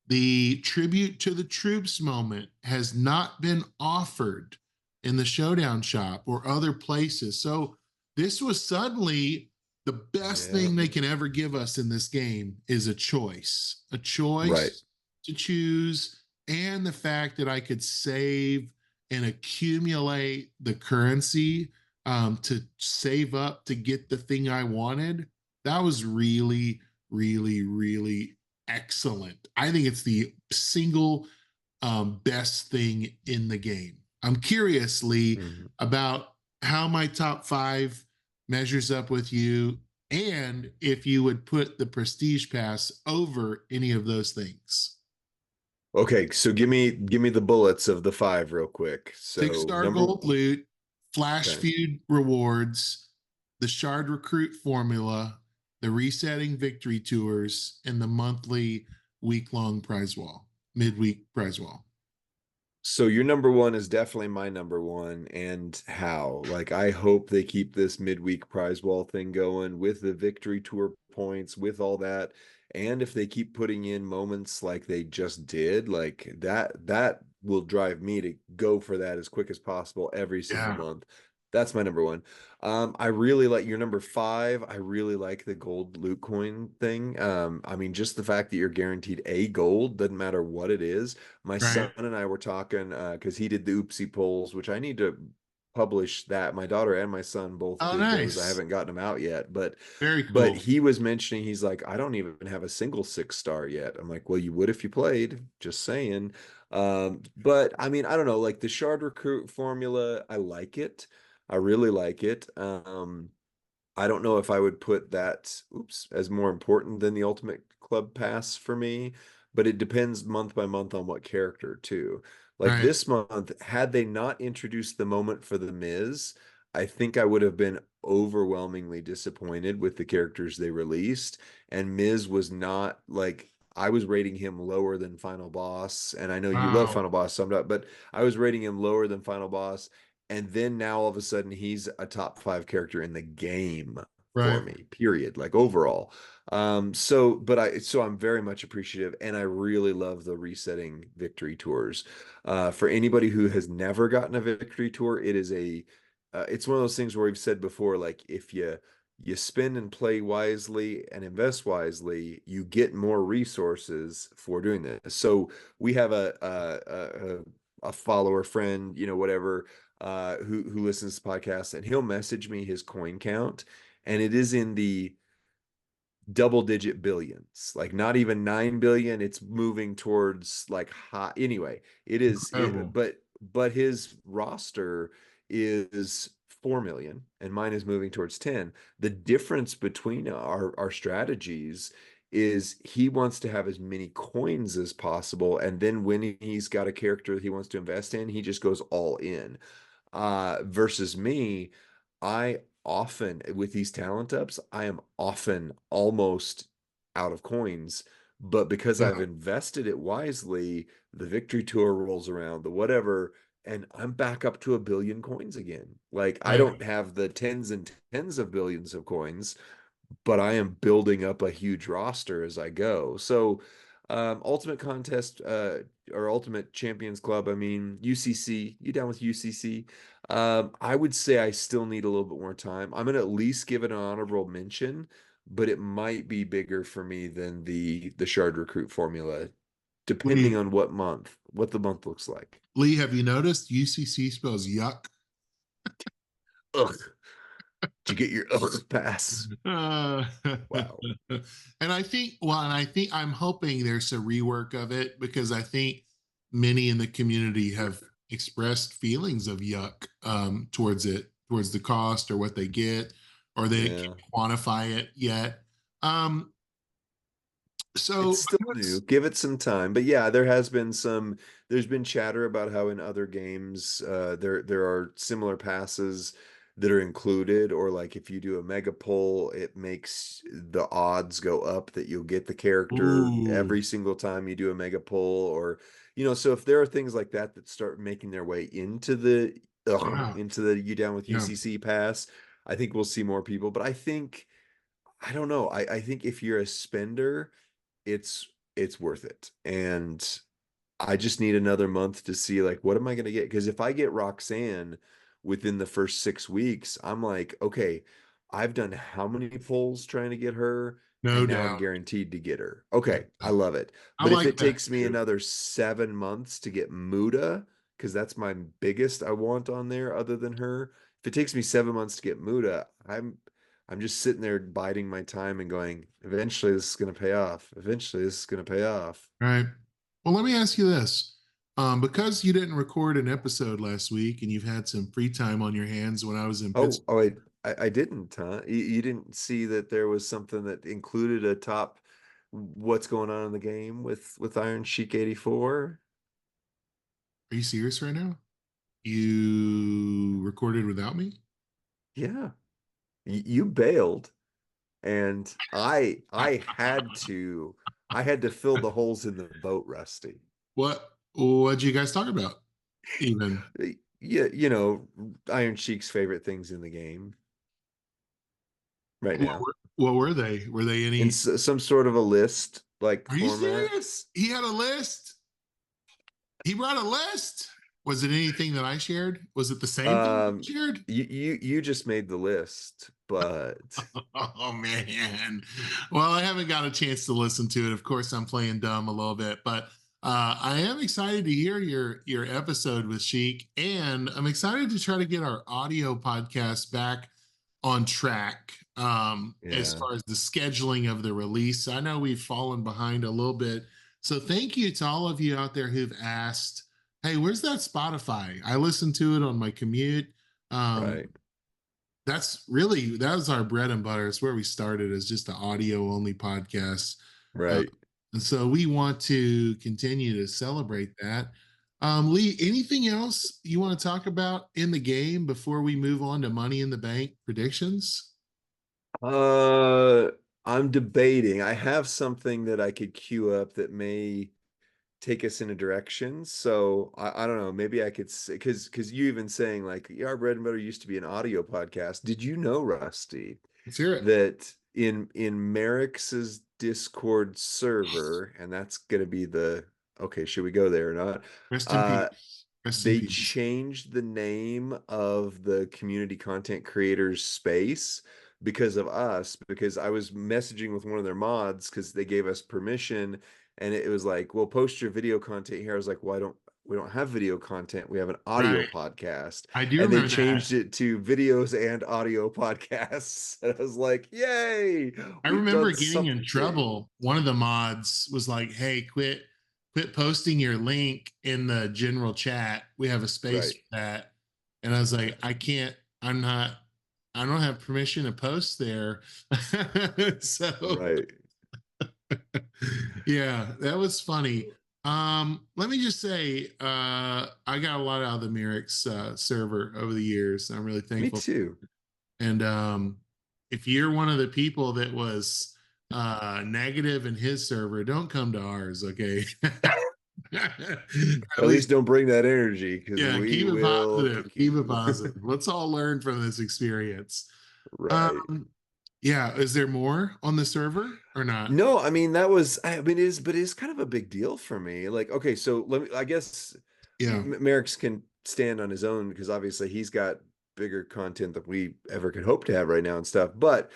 The tribute to the troops moment has not been offered in the Showdown shop or other places. So this was suddenly the best yeah. thing they can ever give us in this game is a Right. choice to choose, and the fact that I could save and accumulate the currency to save up to get the thing I wanted. That was really, really, really excellent. I think it's the single best thing in the game. I'm curious, Lee, Mhm. about how my top five measures up with you, and if you would put the Prestige Pass over any of those things. Okay, so give me the bullets of the five real quick. Six So star number gold loot, flash okay. feud rewards, the shard recruit formula, the resetting victory tours, and the monthly week long prize wall, midweek prize wall. So your number one is definitely my number one, and how? Like, I hope they keep this midweek prize wall thing going with the victory tour points, with all that. And if they keep putting in moments like they just did, like that will drive me to go for that as quick as possible every single Yeah. month. That's my number one. I really like your number five. I really like the gold loot coin thing. I mean, just the fact that you're guaranteed a gold, doesn't matter what it is. My Right. son and I were talking because he did the oopsie polls, which I need to publish that. My daughter and my son both Oh, did those. I nice. haven't gotten them out yet, Very but cool. he was mentioning, he's like, I don't even have a single 6 star yet. I'm like, well, you would if you played. Just saying. But I mean, I don't know, like the shard recruit formula, I like it. I really like it. I don't know if I would put that, as more important than the Ultimate Club Pass for me, but it depends month by month on what character too. Like Right. this month, had they not introduced the moment for the Miz, I think I would have been overwhelmingly disappointed with the characters they released. And Miz was not like, I was rating him lower than Final Boss, and I know you love Wow. Final Boss, so I'm not, but I was rating him lower than Final Boss, and then now all of a sudden he's a top five character in the game for Right. me, period. Like overall. So I'm very much appreciative, and I really love the resetting victory tours. For anybody who has never gotten a victory tour, it's one of those things where we've said before, like if you spend and play wisely and invest wisely, you get more resources for doing this. So we have a follower friend, whatever, who listens to podcasts, and he'll message me his coin count, and it is in the double digit billions, like not even 9 billion. It's moving towards like high. Anyway, it is it, Incredible. but his roster is 4 million and mine is moving towards 10. The difference between our strategies is he wants to have as many coins as possible, and then when he's got a character that he wants to invest in, he just goes all in. Versus me, I often, with these talent ups, I am often almost out of coins. But because I've Yeah. invested it wisely, the victory tour rolls around, the whatever, and I'm back up to a billion coins again. Like I Right. don't have the tens and tens of billions of coins, but I am building up a huge roster as I go. So, Ultimate Contest, or Ultimate Champions Club, I mean, UCC, you down with UCC? I would say I still need a little bit more time. I'm gonna at least give it an honorable mention, but it might be bigger for me than the Shard Recruit formula, depending Lee, on what the month looks like. Lee, have you noticed UCC spells yuck? Ugh, did you get your ugh pass? Uh, Wow. and I think I'm hoping there's a rework of it because I think many in the community have expressed feelings of yuck towards it, towards the cost or what they get, or they can't Yeah. quantify it yet. Um, It's so still new. Give it some time. But yeah, there's been chatter about how in other games there are similar passes that are included, or like if you do a mega pull, it makes the odds go up that you'll get the character ooh, every single time you do a mega pull, or so if there are things like that that start making their way wow, into the You Down with yeah, UCC pass, I think we'll see more people. But I don't know. I think if you're a spender, it's it's worth it. And I just need another month to see, like, what am I going to get? Because if I get Roxanne within the first 6 weeks, I'm like, okay, I've done how many pulls trying to get her, no and now I'm doubt. guaranteed to get her. Okay, I love it. I But if like it that takes me too. another 7 months to get Muda, because that's my biggest I want on there other than her. If it takes me 7 months to get Muda, I'm just sitting there biding my time and going, eventually this is going to pay off. Eventually this is going to pay off. Right. Well, let me ask you this. Because you didn't record an episode last week and you've had some free time on your hands when I was in Oh, Pittsburgh. oh, I didn't, huh? You didn't see that there was something that included a top what's going on in the game with Iron Sheik 84? Are you serious right now? You recorded without me? Yeah. You bailed and I had to fill the holes in the boat, Rusty. What'd you guys talk about? Even Yeah, you know, Iron Sheik's favorite things in the game right what now. were, what were they? Were they In any? some sort of a list like Are you format. serious? He had a list. He brought a list. Was it anything that I shared? Was it the same thing that you shared? You just made the list, but Oh man. Well, I haven't got a chance to listen to it. Of course, I'm playing dumb a little bit, but I am excited to hear your episode with Sheik, and I'm excited to try to get our audio podcast back on track as yeah, far as the scheduling of the release. I know we've fallen behind a little bit, so thank you to all of you out there who've asked, "Hey, where's that Spotify?" I listen to it on my commute. Um, right, that was our bread and butter. It's where we started as just an audio only podcast. Uh, right. and so we want to continue to celebrate that. Lee, anything else you want to talk about in the game before we move on to Money in the Bank predictions? Uh, I'm debating. I have something that I could queue up that may take us in a direction. So I don't know. Maybe I could say because you even saying like, yeah, our bread and butter used to be an audio podcast. Did you know, Rusty, Let's hear it. that in Merrick's Discord server, and that's gonna be the okay, should we go there or not? Rest in Uh, peace. Rest in they peace. changed the name of the community content creators space because of us, because I was messaging with one of their mods because they gave us permission and it was like, well, post your video content here. I was like, well, we don't have video content. We have an audio Right. podcast. I do And they remember that. changed it to videos and audio podcasts. And I was like, yay, I we've remember done getting in something. trouble. One of the mods was like, "Hey, quit posting your link in the general chat. We have a space Right, for that." And I was like, "I can't. I'm not. I don't have permission to post there." So right. yeah, that was funny. Let me just say, I got a lot out of the Merrick's server over the years. I'm really Me thankful. too. And if you're one of the people that was negative in his server, don't come to ours, okay? At At least, least don't bring that energy because yeah, we keep it will positive. kick Keep it you. positive. Let's all learn from this experience. Right. Um, yeah, is there more on the server or not? No, I mean that was I mean but it is kind of a big deal for me. Like, okay, so let me I guess Yeah, Merrick's can stand on his own because obviously he's got bigger content than we ever could hope to have right now and stuff. But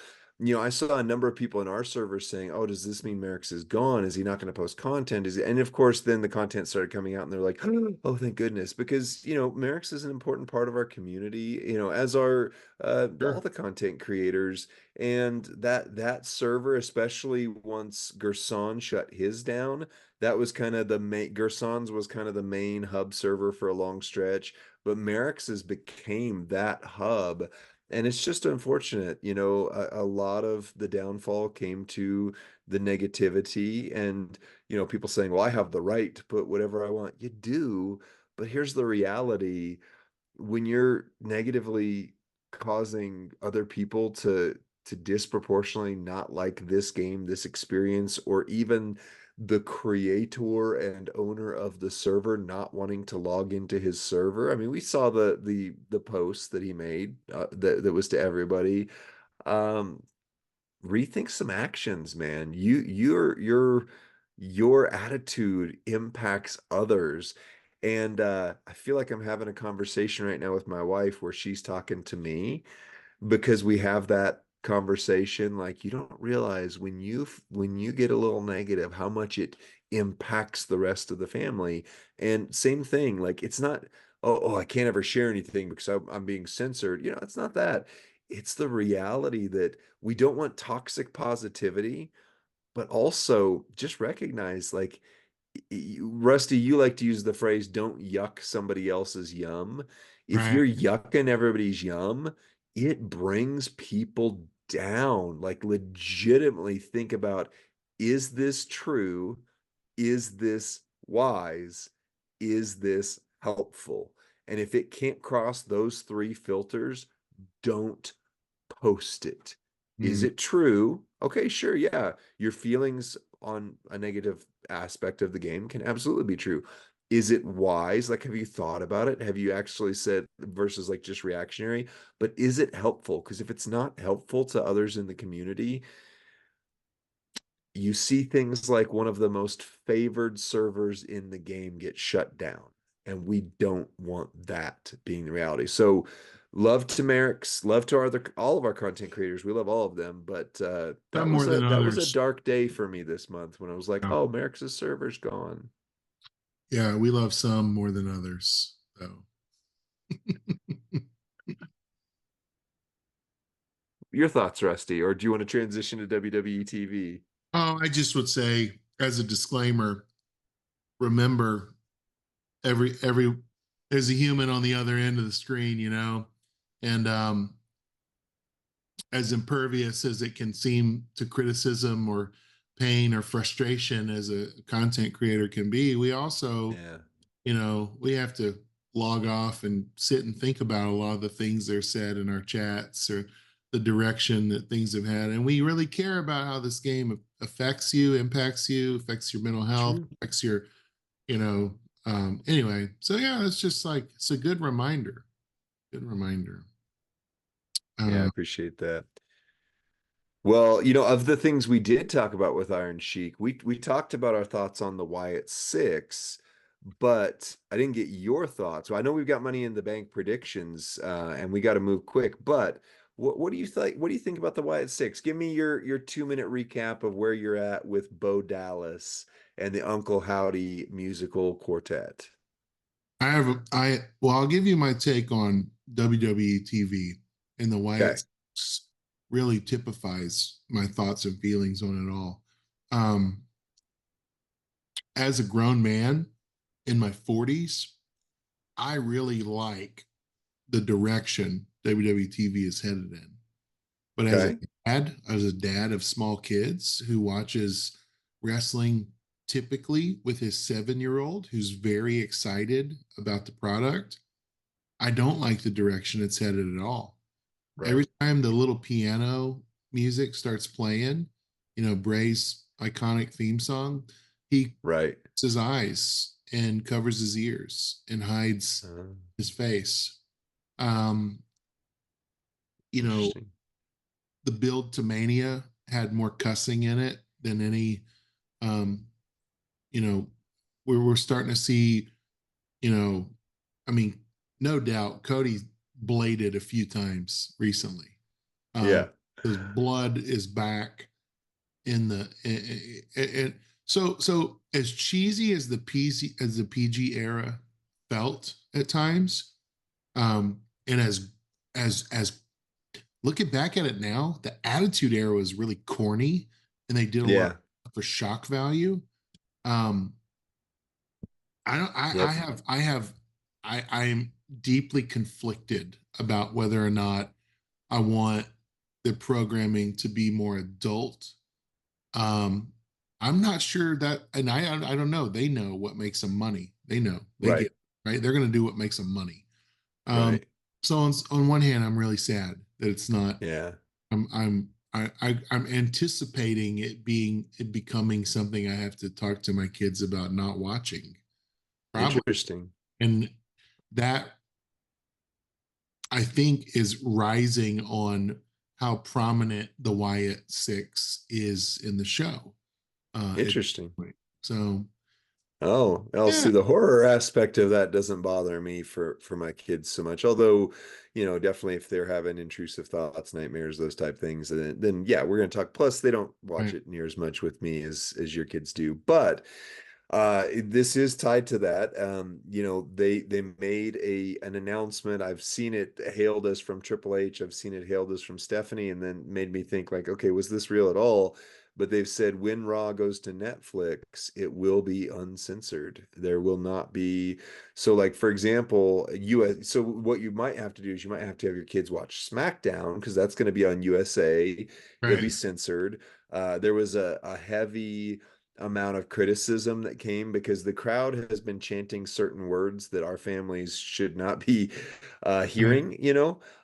I saw a number of people in our server saying, "Oh, does this mean Merrick's is gone? Is he not going to post content? Is he?" And of course, then the content started coming out, and they're like, "Oh, thank goodness," because Merrick's is an important part of our community. As are all sure. the content creators, and that server, especially once Gerson shut his down, that was kind of the main Gerson's was kind of the main hub server for a long stretch, but Merrick's has became that hub. And it's just unfortunate, a lot of the downfall came to the negativity and, people saying, well, I have the right to put whatever I want. You do, but here's the reality. When you're negatively causing other people to disproportionately not like this game, this experience, or even the creator and owner of the server not wanting to log into his server. I mean, we saw the post that he made that was to everybody. Um, Rethink some actions, man. Your attitude impacts others. And I feel like I'm having a conversation right now with my wife where she's talking to me because we have that conversation. Like, you don't realize when you get a little negative how much it impacts the rest of the family. And same thing, like it's not, oh, I can't ever share anything because I'm being censored. It's not that. It's the reality that we don't want toxic positivity, but also just recognize like Rusty, you like to use the phrase "don't yuck somebody else's yum." If Right. you're yucking everybody's yum, it brings people down. Like, legitimately think about, is this true? Is this wise? Is this helpful? And if it can't cross those three filters, don't post it. Is Mm. it true? Okay, sure, yeah. Your feelings on a negative aspect of the game can absolutely be true. Is it wise? Like, have you thought about it? Have you actually said, versus like just reactionary? But is it helpful? Because if it's not helpful to others in the community, you see things like one of the most favored servers in the game get shut down. And we don't want that being the reality. So, love to Merrick's, love to all of our content creators. We love all of them, but Some more than that was a others. dark day for me this month when I was like, Yeah. oh, Merrick's server's gone. Yeah, we love some more than others, though. Your thoughts, Rusty, or do you want to transition to WWE TV? Oh, I just would say, as a disclaimer, remember every there's a human on the other end of the screen, and as impervious as it can seem to criticism or pain or frustration as a content creator can be, we also, Yeah, we have to log off and sit and think about a lot of the things that are said in our chats or the direction that things have had. And we really care about how this game affects you, impacts you, affects your mental health, true. affects your, anyway. So yeah, it's just like, it's a good reminder. Good reminder. Yeah, I Uh, appreciate that. Well, of the things we did talk about with Iron Sheik, we talked about our thoughts on the Wyatt Six, but I didn't get your thoughts. Well, I know we've got Money in the Bank predictions, and we got to move quick. But what do you think? What do you think about the Wyatt Six? Give me your 2 minute recap of where you're at with Bo Dallas and the Uncle Howdy musical quartet. well, I'll give you my take on WWE TV, and the Okay. Wyatt really typifies my thoughts and feelings on it all. Um, as a grown man in my 40s, I really like the direction WWE TV is headed in. But Okay. as a dad of small kids who watches wrestling typically with his 7-year-old who's very excited about the product, I don't like the direction it's headed at all. Every Right. time the little piano music starts playing, Bray's iconic theme song, he closes Right. his eyes and covers his ears and hides Uh, his face. Um, you know, Interesting. the build to Mania had more cussing in it than any, um, you know, we're starting to see, you know, I mean, no doubt Cody bladed a few times recently. Um, Yeah. his blood is back in the and so as cheesy as the PG era felt at times, and as looking back at it now, the Attitude Era was really corny, and they did a lot Yeah. for shock value. Um, I don't. Yep. I have. I'm deeply conflicted about whether or not I want the programming to be more adult. Um, I'm not sure that, and I don't know. They know what makes them money. They know. They get Right. right. They're going to do what makes them money. Um, Right. so on one hand, I'm really sad that it's not. Yeah. I'm anticipating it becoming something I have to talk to my kids about not watching. Probably, Interesting. and that I think is rising on how prominent the Wyatt Six is in the show. At this Interesting. point. So Oh, I'll yeah, see. The horror aspect of that doesn't bother me for my kids so much. Although, definitely if they're having intrusive thoughts, nightmares, those type things, then yeah, we're gonna talk. Plus, they don't watch right. it near as much with me as your kids do. But this is tied to that. They made an announcement. I've seen it hailed as from Triple H. I've seen it hailed as from Stephanie, and then made me think like, okay, was this real at all? but they've said when Raw goes to Netflix, it will be uncensored. There will not be, so like for example, US, so what you might have to do is you might have to have your kids watch SmackDown because that's going to be on USA. It'll be Right. censored. There was a heavy amount of criticism that came because the crowd has been chanting certain words that our families should not be Right. hearing,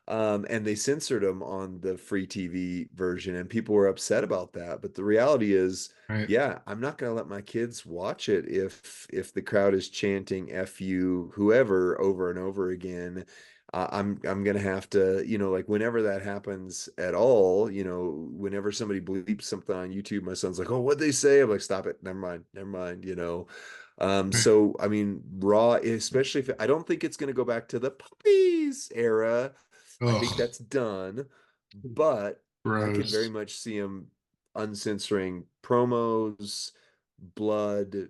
and they censored them on the free TV version, and people were upset about that. But the reality is, Right. yeah, I'm not going to let my kids watch it if the crowd is chanting "F you," whoever over and over again. I'm gonna have to, like whenever that happens at all, whenever somebody bleeps something on YouTube, my son's like, "Oh, what'd they say?" I'm like, "Stop it, never mind." Right. So I mean, Raw, especially if I don't think it's gonna go back to the puppies era. I think Oh, that's done, but I could very gross. much see him uncensoring promos, blood,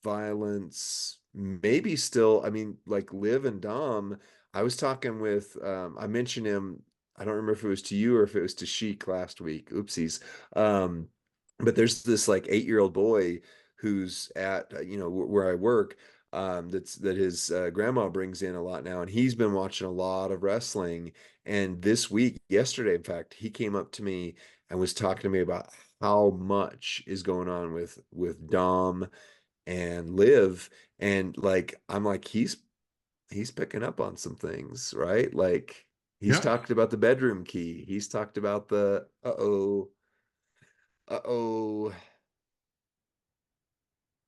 violence, maybe still, I mean, like Liv and Dom. I was talking with, I mentioned him, I don't remember if it was to you or if it was to Sheik last week. Oopsies. Um, but there's this like 8-year-old boy who's at, where I work. That his grandma brings in a lot now, and he's been watching a lot of wrestling. And this week, yesterday, in fact, he came up to me and was talking to me about how much is going on with Dom and Liv, and like I'm like he's picking up on some things, right? Like he's Yeah. talked about the bedroom key. He's talked about the uh-oh.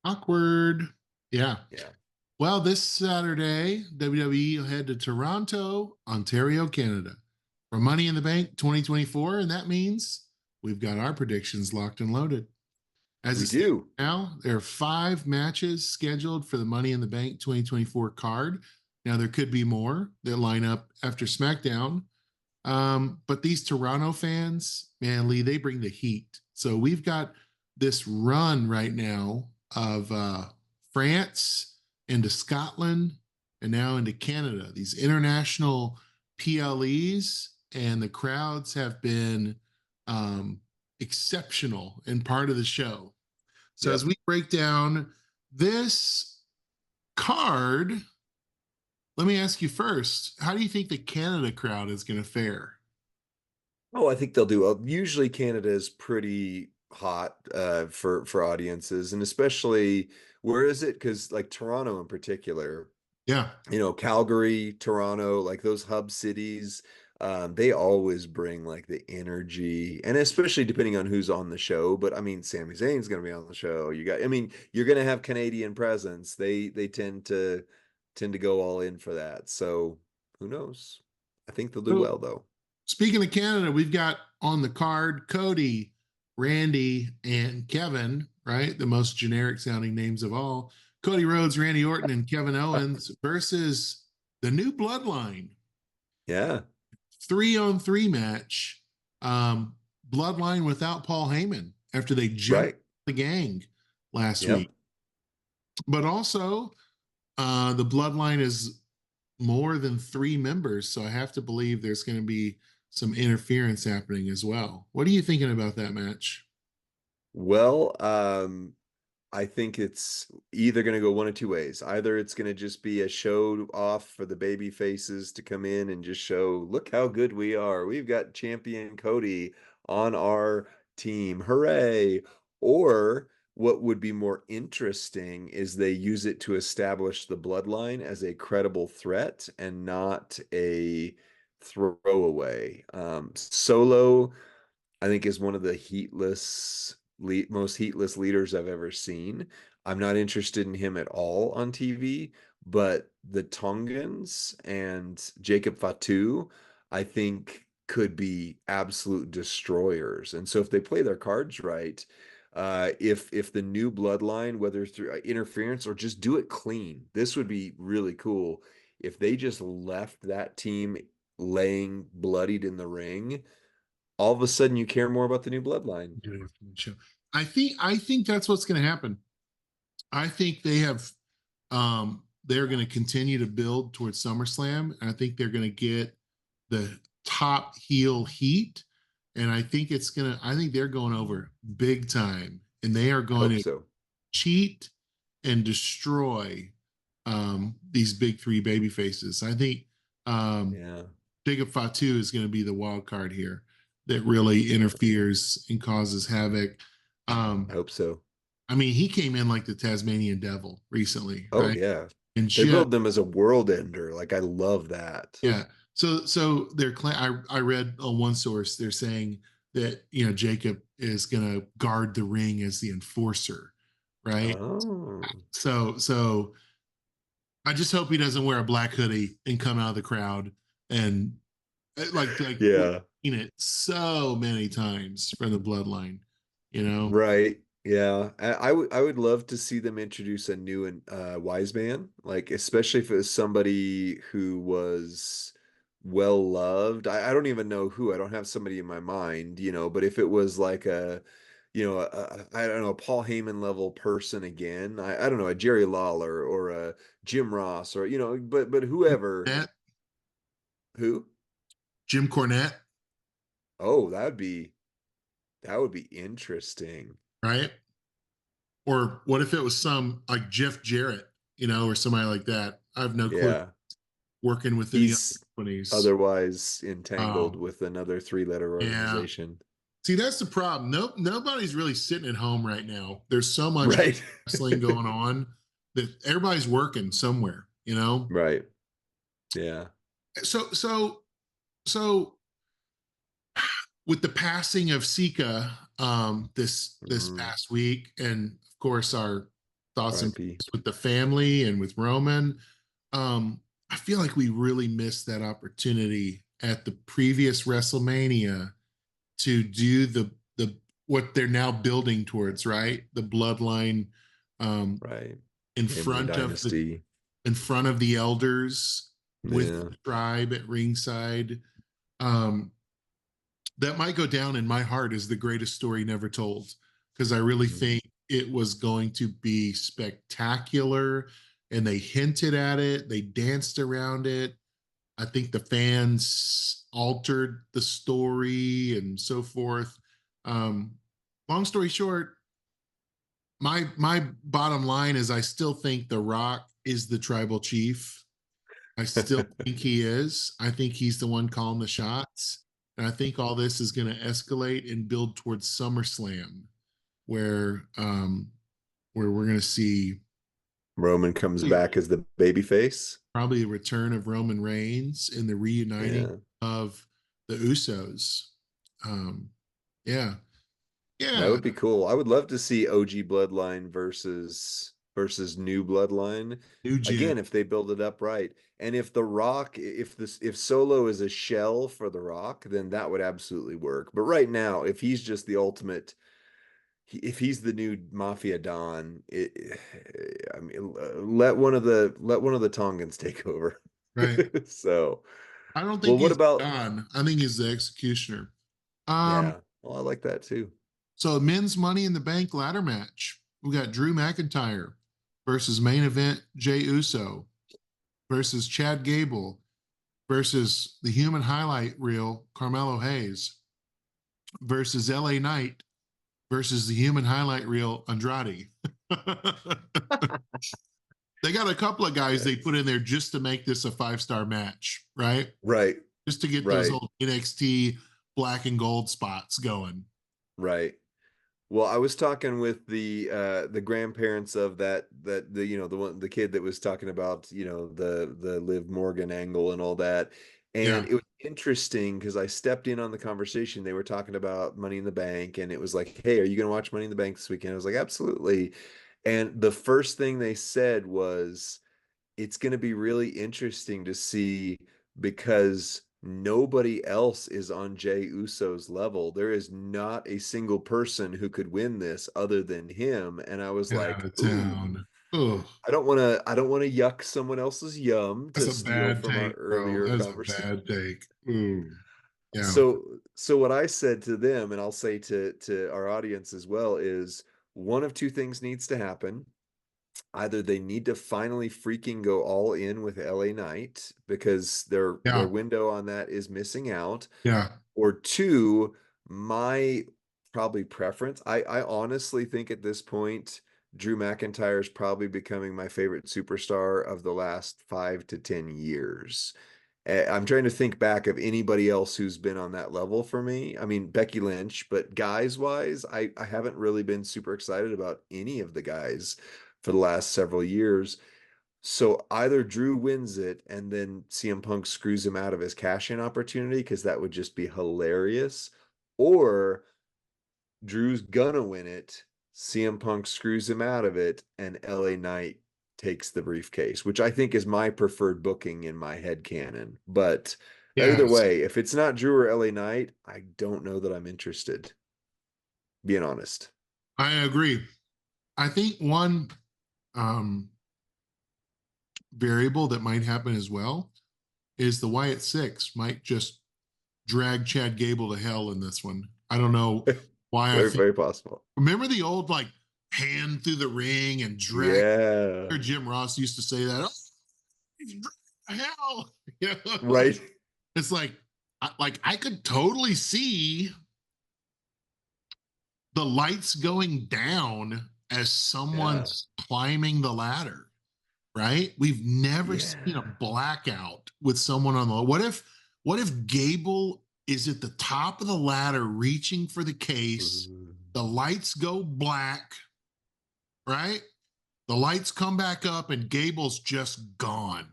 Awkward. Yeah. Yeah, Well, this Saturday, WWE will head to Toronto, Ontario, Canada for Money in the Bank 2024. And that means we've got our predictions locked and loaded. As we it stands do. now, there are 5 matches scheduled for the Money in the Bank 2024 card. Now, there could be more that line up after SmackDown. But these Toronto fans, man, Lee, they bring the heat. So we've got this run right now of France into Scotland and now into Canada, these international PLEs, and the crowds have been um, exceptional and part of the show. So as Yep. we break down this card, let me ask you first, how do you think the Canada crowd is going to fare? Oh, I think they'll do well. Usually Canada is pretty hot for audiences, and especially where is it? Because like Toronto in particular, Yeah. Calgary, Toronto, like those hub cities, they always bring like the energy, and especially depending on who's on the show. But I mean, Sami Zayn's going to be on the show. I mean, you're going to have Canadian presence. They tend to go all in for that. So who knows? I think they'll do So well though. speaking of Canada, we've got on the card Cody, Randy, and Kevin, right? The most generic sounding names of all. Cody Rhodes, Randy Orton, and Kevin Owens versus the new bloodline. Yeah, 3-on-3 match. Bloodline without Paul Heyman after they jumped right. the gang last week. Yep. But also, the bloodline is more than 3 members. So I have to believe there's going to be some interference happening as well. What are you thinking about that match? Well, I think it's either going to go one of two ways. Either it's going to just be a show off for the baby faces to come in and just show, look how good we are. We've got champion Cody on our team. Hooray. Or what would be more interesting is they use it to establish the bloodline as a credible threat and not a throwaway. Solo, I think, is one of the most heatless leaders I've ever seen. I'm not interested in him at all on TV, but the Tongans and Jacob Fatu, I think, could be absolute destroyers. And so if they play their cards right, if the new bloodline, whether through interference or just do it clean, this would be really cool. If they just left that team laying bloodied in the ring, all of a sudden you care more about the new bloodline. I think that's what's going to happen. I think they're going to continue to build towards SummerSlam. And I think they're going to get the top heel heat. and I think I think they're going over big time, and they are I going hope to so. cheat and destroy these big three baby faces. I think Yeah, Jacob Fatu is going to be the wild card here that really interferes and causes havoc. I Um, hope so. I mean, he came in like the Tasmanian devil recently, Oh right? yeah. And They just build them as a world ender. Like I love that. yeah. So I read on one source they're saying that Jacob is going to guard the ring as the enforcer, right? Oh. So I just hope he doesn't wear a black hoodie and come out of the crowd and like we've Yeah. seen it so many times from the bloodline, you know? Right. Yeah. I would love to see them introduce a new and wise man, like especially if it was somebody who was well loved. I don't even know who. I don't have somebody in my mind, but if it was like I don't know, a Paul Heyman level person again. I don't know, a Jerry Lawler or a Jim Ross or but whoever. That Who? Jim Cornette, Oh, that would be interesting. right? Or what if it was some like Jeff Jarrett, or somebody like that? I have no clue. Yeah. Working with any other He's companies. otherwise entangled Oh, with another three-letter yeah. organization. See, that's the problem. Nobody's really sitting at home right now. There's so much Right. wrestling going on that everybody's working somewhere. Right. Yeah. So with the passing of Sika this Mm, past week, and of course our thoughts and R.I.P. prayers with the family and with Roman, I feel like we really missed that opportunity at the previous WrestleMania to do the what they're now building towards, right? The bloodline um, Right. in Hammer front of the Dynasty. elders with Yeah. the tribe at ringside. Um, that might go down in my heart as the greatest story never told because I really Mm, think it was going to be spectacular, and they hinted at it, they danced around it. I think the fans altered the story and so forth. Um, Long story short, my bottom line is I still think The Rock is the tribal chief. I still think he is. I think he's the one calling the shots. And I think all this is going to escalate and build towards SummerSlam, where we're going to see Roman comes back as the baby face. probably a return of Roman Reigns and the reuniting Yeah. of the Usos. Um, yeah, That yeah, would be cool. I would love to see OG Bloodline versus New Bloodline. New Gen, Again, if they build it up right. And if The Rock, if Solo is a shell for The Rock, then that would absolutely work. But right now, if he's just the ultimate, if he's the new Mafia Don, I mean, let one of the Tongans take over. right? So, I don't well, think what he's about, done. I think he's the executioner. Um, yeah, well, I like that too. so men's Money in the Bank ladder match. We got Drew McIntyre versus main event Jay Uso versus Chad Gable versus the human highlight reel Carmelo Hayes versus LA Knight versus the human highlight reel Andrade. They got a couple of guys they put in there just to make this a 5-star match, right? Right, Just to get those right. old NXT black and gold spots going. Right. Well, I was talking with the grandparents of that the kid that was talking about, the Liv Morgan angle and all that. And Yeah. it was interesting because I stepped in on the conversation. They were talking about Money in the Bank, and it was like, "Hey, are you going to watch Money in the Bank this weekend?" I was like, "Absolutely." And the first thing they said was, it's going to be really interesting to see because nobody else is on Jey Uso's level. There is not a single person who could win this other than him. And I was Get out like, of ooh, town. Oh, I don't want to yuck someone else's yum that's to a steal bad from our take, bro. earlier That's a conversation. bad take. Ooh. Yeah. So what I said to them, and I'll say to our audience as well, is one of two things needs to happen. Either they need to finally freaking go all in with LA Knight because their Yeah. window on that is missing out, Yeah. or two, My probably preference, I honestly think at this point, Drew McIntyre is probably becoming my favorite superstar of the last 5 to 10 years. I'm trying to think back of anybody else who's been on that level for me. I mean, Becky Lynch, but guys wise, I haven't really been super excited about any of the guys for the last several years. So either Drew wins it and then CM Punk screws him out of his cash-in opportunity because that would just be hilarious, or Drew's gonna win it, CM Punk screws him out of it, and LA Knight takes the briefcase, which I think is my preferred booking in my head canon. But either Yes, way, if it's not Drew or LA Knight, I don't know that I'm interested, being honest. I agree. I think one um, variable that might happen as well is the Wyatt Six might just drag Chad Gable to hell in this one. I don't know why I Very, think. very possible. Remember the old like hand through the ring and drag? Yeah. Jim Ross used to say that. Oh, he's hell, you know, like Right. it's like I could totally see the lights going down as Yeah. someone's climbing the ladder, right? We've never seen a Yeah. blackout with someone on the. What if Gable is at the top of the ladder reaching for the case? The lights go black, right? The lights come back up and Gable's just gone.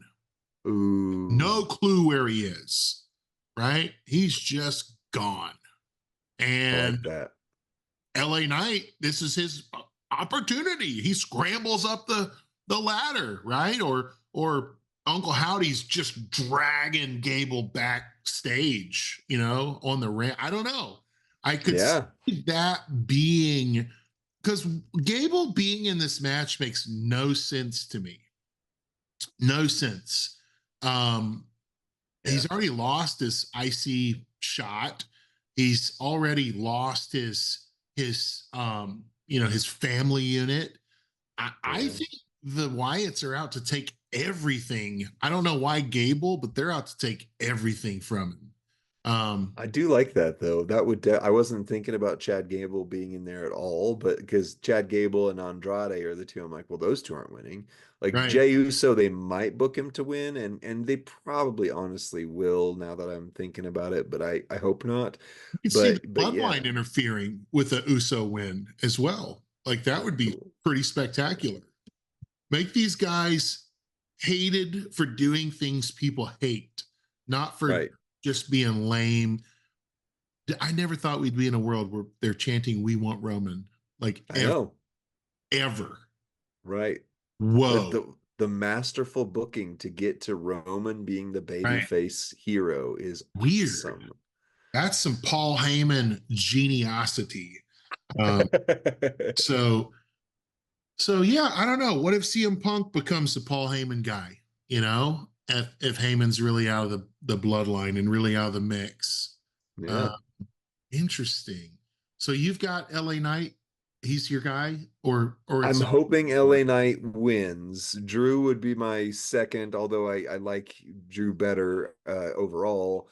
No Ooh. clue where he is, right? He's just gone. I And like that. LA Knight, this is his opportunity. He scrambles up the ladder, right? Or Uncle Howdy's just dragging Gable backstage, on the ramp. I don't know. I could Yeah. see that being because Gable being in this match makes no sense to me. No sense. Um, Yeah. he's already lost his IC shot. He's already lost his family unit. I Yeah. think the Wyatts are out to take everything. I don't know why Gable, but they're out to take everything from him. I do like that though. That would I wasn't thinking about Chad Gable being in there at all, but because Chad Gable and Andrade are the two, I'm like, well, those two aren't winning. Like Right. Jey Uso, they might book him to win, and they probably honestly will now that I'm thinking about it, but I hope not. You can see the But bloodline yeah, interfering with a USO win as well. Like that would be cool. pretty spectacular. Make these guys hated for doing things people hate, not for Right. just being lame. I never thought we'd be in a world where they're chanting "We want Roman" like I ever, know. ever. Right. But Whoa, the masterful booking to get to Roman being the right? babyface hero is Weird. awesome. That's some Paul Heyman geniosity. Um, so, so yeah, I don't know. What if CM Punk becomes the Paul Heyman guy? If Heyman's really out of the bloodline and really out of the mix. Uh, Yeah. Interesting. So you've got LA Knight. He's your guy, or I'm it's hoping LA Knight wins. Drew would be my second, although I like Drew better overall.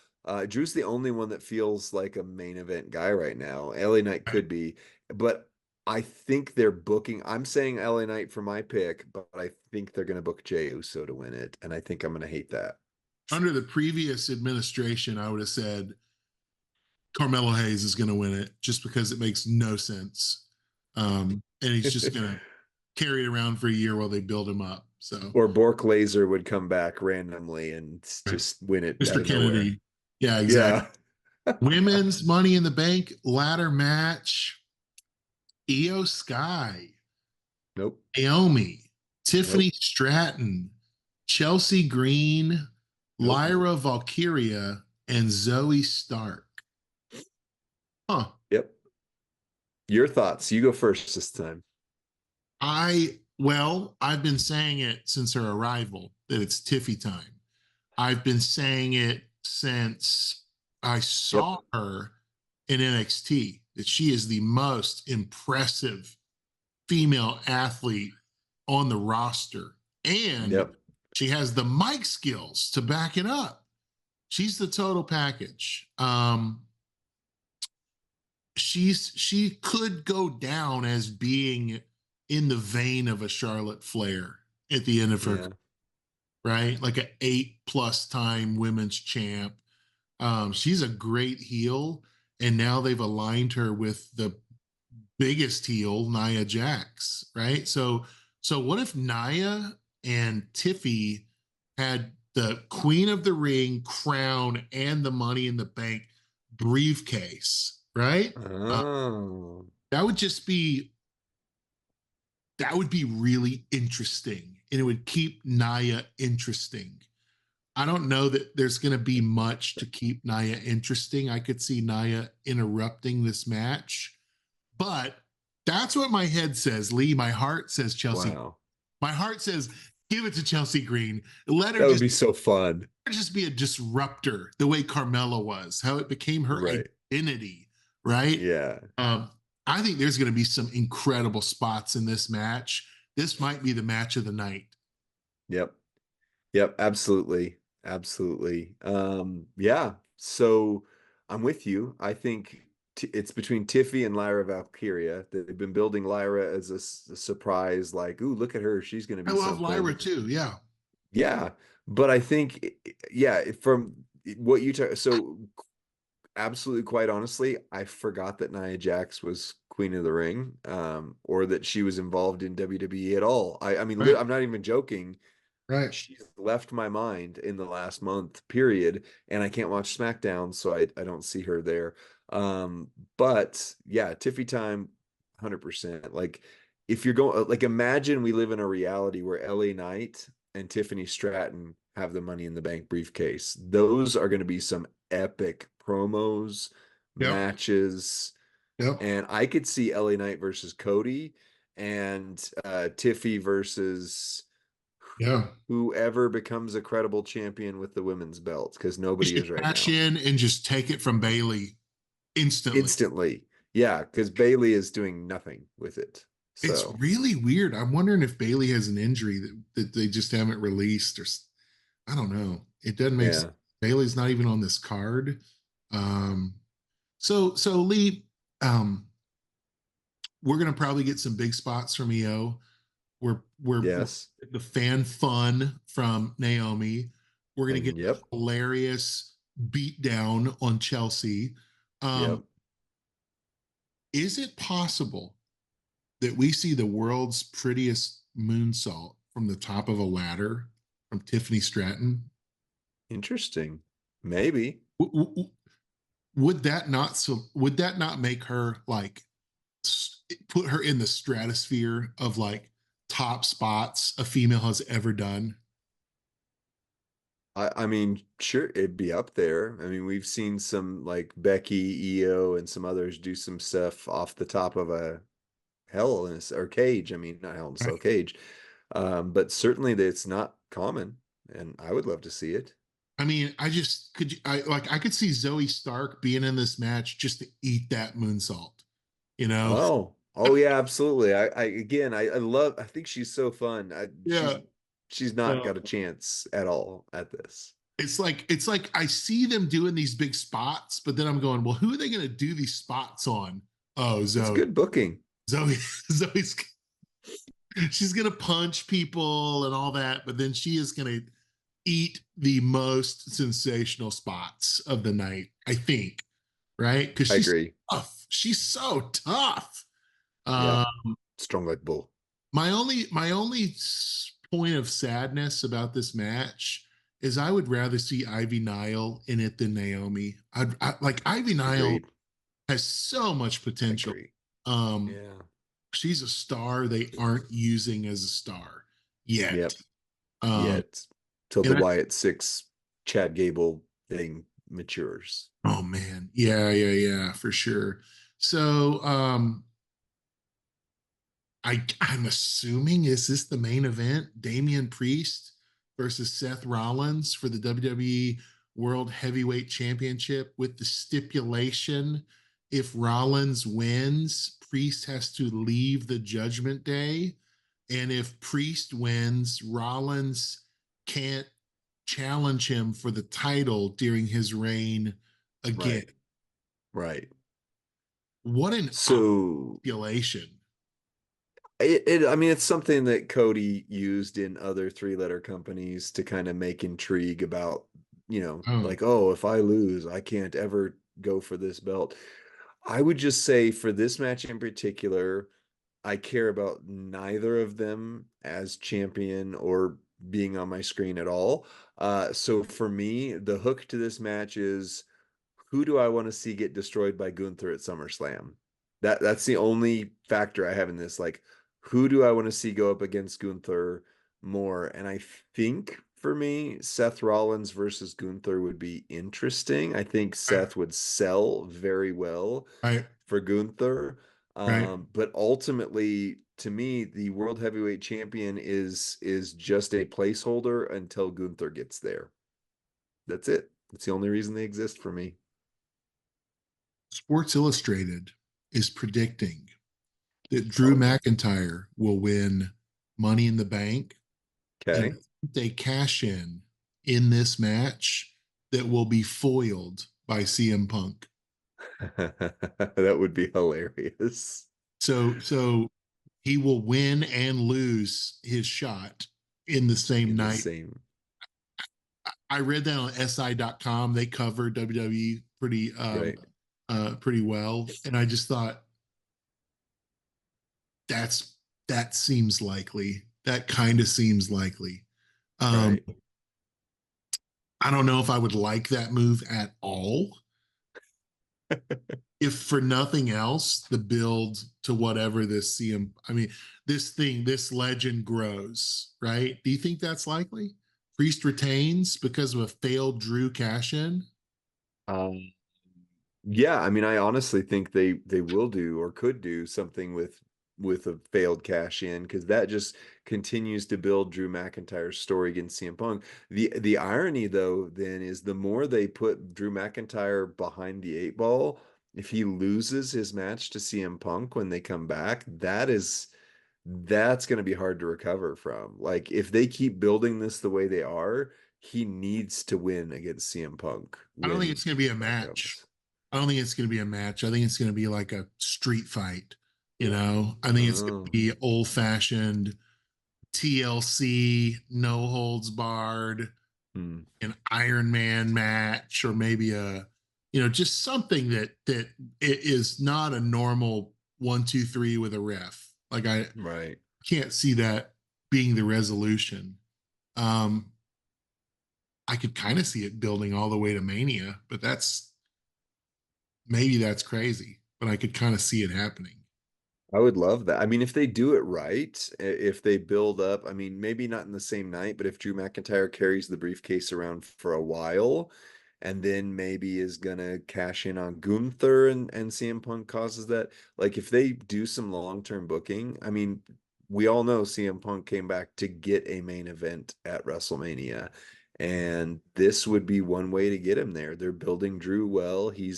Drew's the only one that feels like a main event guy right now. LA Knight could be, but I think they're booking. I'm saying LA Knight for my pick, but I think they're going to book Jey Uso to win it, and I think I'm going to hate that. under the previous administration. I would have said Carmelo Hayes is going to win it just because it makes no sense, and he's just going to carry it around for a year while they build him up. So, Or Bork Laser would come back randomly and just win it out Mr. of nowhere. Kennedy, yeah, exactly. Yeah. Women's Money in the Bank ladder match: Io Sky, Nope. Naomi, Tiffany Nope. Stratton, Chelsea Green, Nope. Lyra Valkyria, and Zoe Stark. Huh. Yep. Your thoughts. You go first this time. I've been saying it since her arrival that it's Tiffy time. I've been saying it since I Yep. saw her in NXT that she is the most impressive female athlete on the roster. And Yep. she has the mic skills to back it up. She's the total package. she could go down as being in the vein of a Charlotte Flair at the end of her, Yeah. right? Like an 8+ time women's champ. She's a great heel, and now they've aligned her with the biggest heel, Nia Jax, right? So what if Nia and Tiffy had the Queen of the Ring crown and the Money in the Bank briefcase, right? Uh, Oh. that would just be that would be really interesting, and it would keep Nia interesting. I don't know that there's going to be much to keep Nia interesting. I could see Nia interrupting this match, but that's what my head says, Lee. My heart says Chelsea. Wow. My heart says give it to Chelsea Green. Let her That would be so fun. just be a disruptor, the way Carmella was, how it became her Right. identity, right? Yeah. Um, I think there's going to be some incredible spots in this match. This might be the match of the night. Yep. Yep, absolutely. Absolutely. Yeah. So I'm with you. I think it's between Tiffy and Lyra Valkyria. They've been building Lyra as a surprise, like, ooh, look at her. She's going to I be love something. Lyra too. Yeah. Yeah. But I think, yeah, from what you talk, so absolutely, quite honestly, I forgot that Nia Jax was Queen of the Ring, or that she was involved in WWE at all. I mean, Right. I'm not even joking. Right. She's left my mind in the last month period, and I can't watch SmackDown, so I don't see her there. But yeah, Tiffy time, 100%. Like, if you're going, like, imagine we live in a reality where LA Knight and Tiffany Stratton have the Money in the Bank briefcase. Those are going to be some epic promos, Yep. matches, Yep. and I could see LA Knight versus Cody, and Tiffy versus Yeah. whoever becomes a credible champion with the women's belt, because She nobody should is right cash now. in and just take it from Bailey instantly. Instantly. Yeah, because Bailey is doing nothing with it. It's So, really weird. I'm wondering if Bailey has an injury that they just haven't released, or I don't know. It doesn't make sense. yeah. Bailey's not even on this card. Um, so Lee, um, we're gonna probably get some big spots from EO. We're Yes. the fan fun from Naomi. We're gonna get And yep. a hilarious beat down on Chelsea. Yep. Um, is it possible that we see the world's prettiest moonsault from the top of a ladder from Tiffany Stratton? Interesting. Maybe. Would that not would that not make her like put her in the stratosphere of like top spots a female has ever done? I mean, sure, it'd be up there. I mean, we've seen some like Becky, EO, and some others do some stuff off the top of a Hell in a or cage. I mean, not Hell in a Cell, Right. cage. But certainly that it's not common, and I would love to see it. I mean, I could see Zoe Stark being in this match just to eat that moonsault, you know? Oh yeah, absolutely. I again, I love. I think she's so fun. Yeah. She's not Uh, got a chance at all at this. it's like I see them doing these big spots, but then I'm going, well, who are they going to do these spots on? Oh, It's Zoe. good booking. Zoe. Zoe's. She's going to punch people and all that, but then she is going to eat the most sensational spots of the night, I think, right? Because I she's agree. tough. She's so tough. Yeah, Uh, strong like bull. my only point of sadness about this match is I would rather see Ivy Nile in it than Naomi. Like Ivy Nile Agreed. has so much I potential. agree. Um, Yeah. she's a star they aren't using as a star yet. Yep. Um, Yet till the and I, Wyatt 6 Chad Gable thing matures. oh man, yeah, for sure. So I'm assuming, is this the main event? Damian Priest versus Seth Rollins for the WWE World Heavyweight Championship, with the stipulation if Rollins wins, Priest has to leave the Judgment Day. And if Priest wins, Rollins can't challenge him for the title during his reign again. Right. Right. What an So population. I mean, it's something that Cody used in other three-letter companies to kind of make intrigue about, Oh, like, oh, if I lose, I can't ever go for this belt. I would just say for this match in particular, I care about neither of them as champion or being on my screen at all. So for me, the hook to this match is who do I want to see get destroyed by Gunther at SummerSlam? That's the only factor I have in this. Like, who do I want to see go up against Gunther more? And I think for me, Seth Rollins versus Gunther would be interesting. I think right, Seth would sell very well right, for Gunther. right. But ultimately, to me, the World Heavyweight Champion is just a placeholder until Gunther gets there. That's it. That's the only reason they exist for me. Sports Illustrated is predicting that Drew Oh, McIntyre will win Money in the Bank, and okay. they cash in this match that will be foiled by CM Punk. That would be hilarious. So he will win and lose his shot in the same In the night. same, I read that on SI.com. They covered WWE right, pretty well, and I just thought that's that seems likely. That kind of seems likely. Um, right. I don't know if I would like that move at all. If for nothing else, the build to whatever this CM, I mean, this legend grows, right? Do you think that's likely? Priest retains because of a failed Drew cash in. Um, yeah, I mean, I honestly think they will do or could do something with a failed cash in because that just continues to build Drew McIntyre's story against CM Punk. The irony though then is the more they put Drew McIntyre behind the eight ball, if he loses his match to CM Punk when they come back, that's going to be hard to recover from. Like if they keep building this the way they are, he needs to win against CM Punk I don't think when it's going to be a that match. comes. I don't think it's going to be a match. I think it's going to be like a street fight. I think it's going to Oh, be old fashioned TLC, no holds barred, hmm, an Iron Man match, or maybe just something that it is not a normal 1, 2, 3 with a ref. Like I right. can't see that being the resolution. Um, I could kind of see it building all the way to Mania, but maybe that's crazy, but I could kind of see it happening. I would love that. I mean, if they do it right, if they build up, I mean, maybe not in the same night, but if Drew McIntyre carries the briefcase around for a while and then maybe is gonna cash in on Gunther and CM Punk causes that, like if they do some long-term booking, I mean, we all know CM Punk came back to get a main event at WrestleMania, and this would be one way to get him there. They're building Drew well. He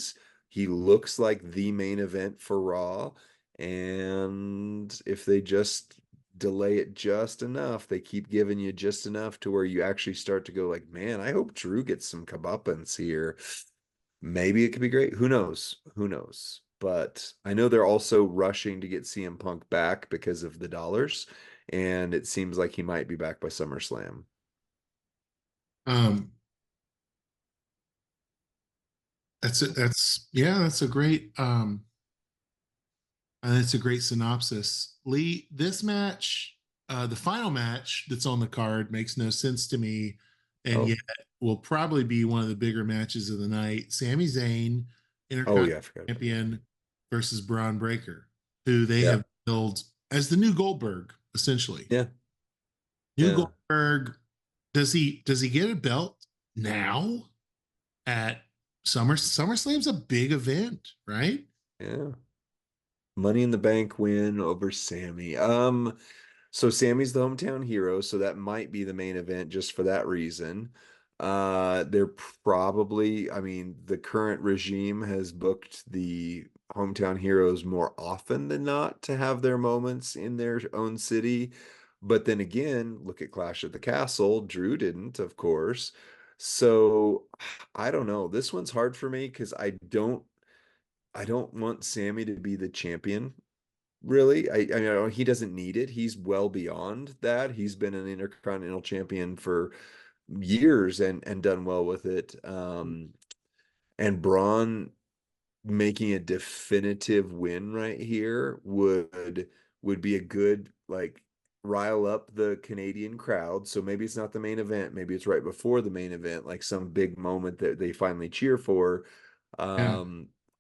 looks like the main event for Raw. And if they just delay it just enough, they keep giving you just enough to where you actually start to go like, man, I hope Drew gets some comeuppance here. Maybe it could be great. Who knows? Who knows? But I know they're also rushing to get CM Punk back because of the dollars, and it seems like he might be back by SummerSlam. Um, that's a great that's a great synopsis. Lee, this match, the final match that's on the card makes no sense to me, and Oh, yet will probably be one of the bigger matches of the night. Sami Zayn, oh Intercontinental yeah, I forgot about that. Champion, versus Braun Breaker, who they Yeah, have billed as the new Goldberg, essentially. yeah, New yeah, Goldberg, does he get a belt now at SummerSlam's a big event, right? yeah. Money in the Bank win over Sammy. So Sammy's the hometown hero, so that might be the main event just for that reason. They're probably, I mean, the current regime has booked the hometown heroes more often than not to have their moments in their own city. But then again, look at Clash of the Castle. Drew didn't, of course. So I don't know. This one's hard for me because I don't. I don't want Sammy to be the champion. Really, I know he doesn't need it. He's well beyond that. He's been an Intercontinental Champion for years and done well with it. And Braun making a definitive win right here would be a good like rile up the Canadian crowd. So maybe it's not the main event, maybe it's right before the main event, like some big moment that they finally cheer for. Yeah.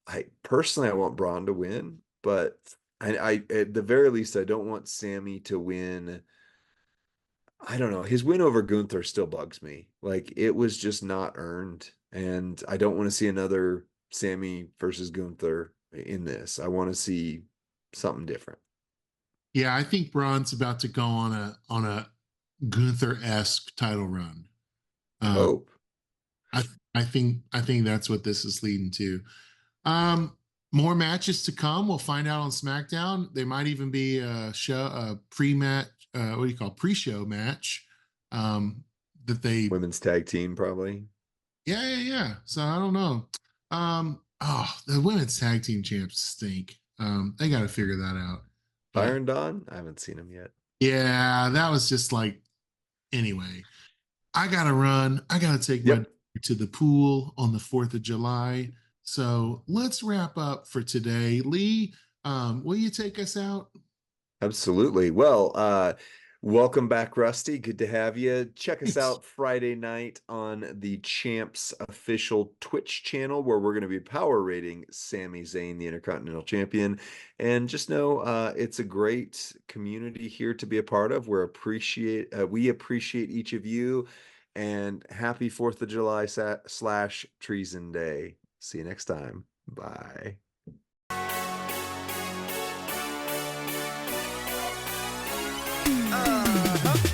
I personally I want Braun to win, but I at the very least I don't want Sammy to win. I don't know. His win over Gunther still bugs me. Like it was just not earned, and I don't want to see another Sammy versus Gunther in this. I want to see something different. Yeah, I think Braun's about to go on a Gunther-esque title run. I Uh, hope. I think that's what this is leading to. Um, More matches to come. We'll find out on SmackDown. There might even be a pre-match, what do you call pre-show match um, that they. Women's tag team probably. Yeah, yeah, yeah. So I don't know. Oh, the women's tag team champs stink. They got to figure that out. But Fire and Dawn. I haven't seen him yet. yeah, that was just like anyway. I gotta run. I gotta take my Yep. daughter to the pool on the 4th of July. So let's wrap up for today. Lee, will you take us out? Absolutely. Well, welcome back, Rusty. Good to have you. Check us Thanks. out Friday night on the Champs official Twitch channel, where we're going to be power rating Sami Zayn, the Intercontinental Champion. And just know it's a great community here to be a part of. We appreciate each of you, and happy 4th of July slash Treason Day. See you next time. Bye. Uh-huh.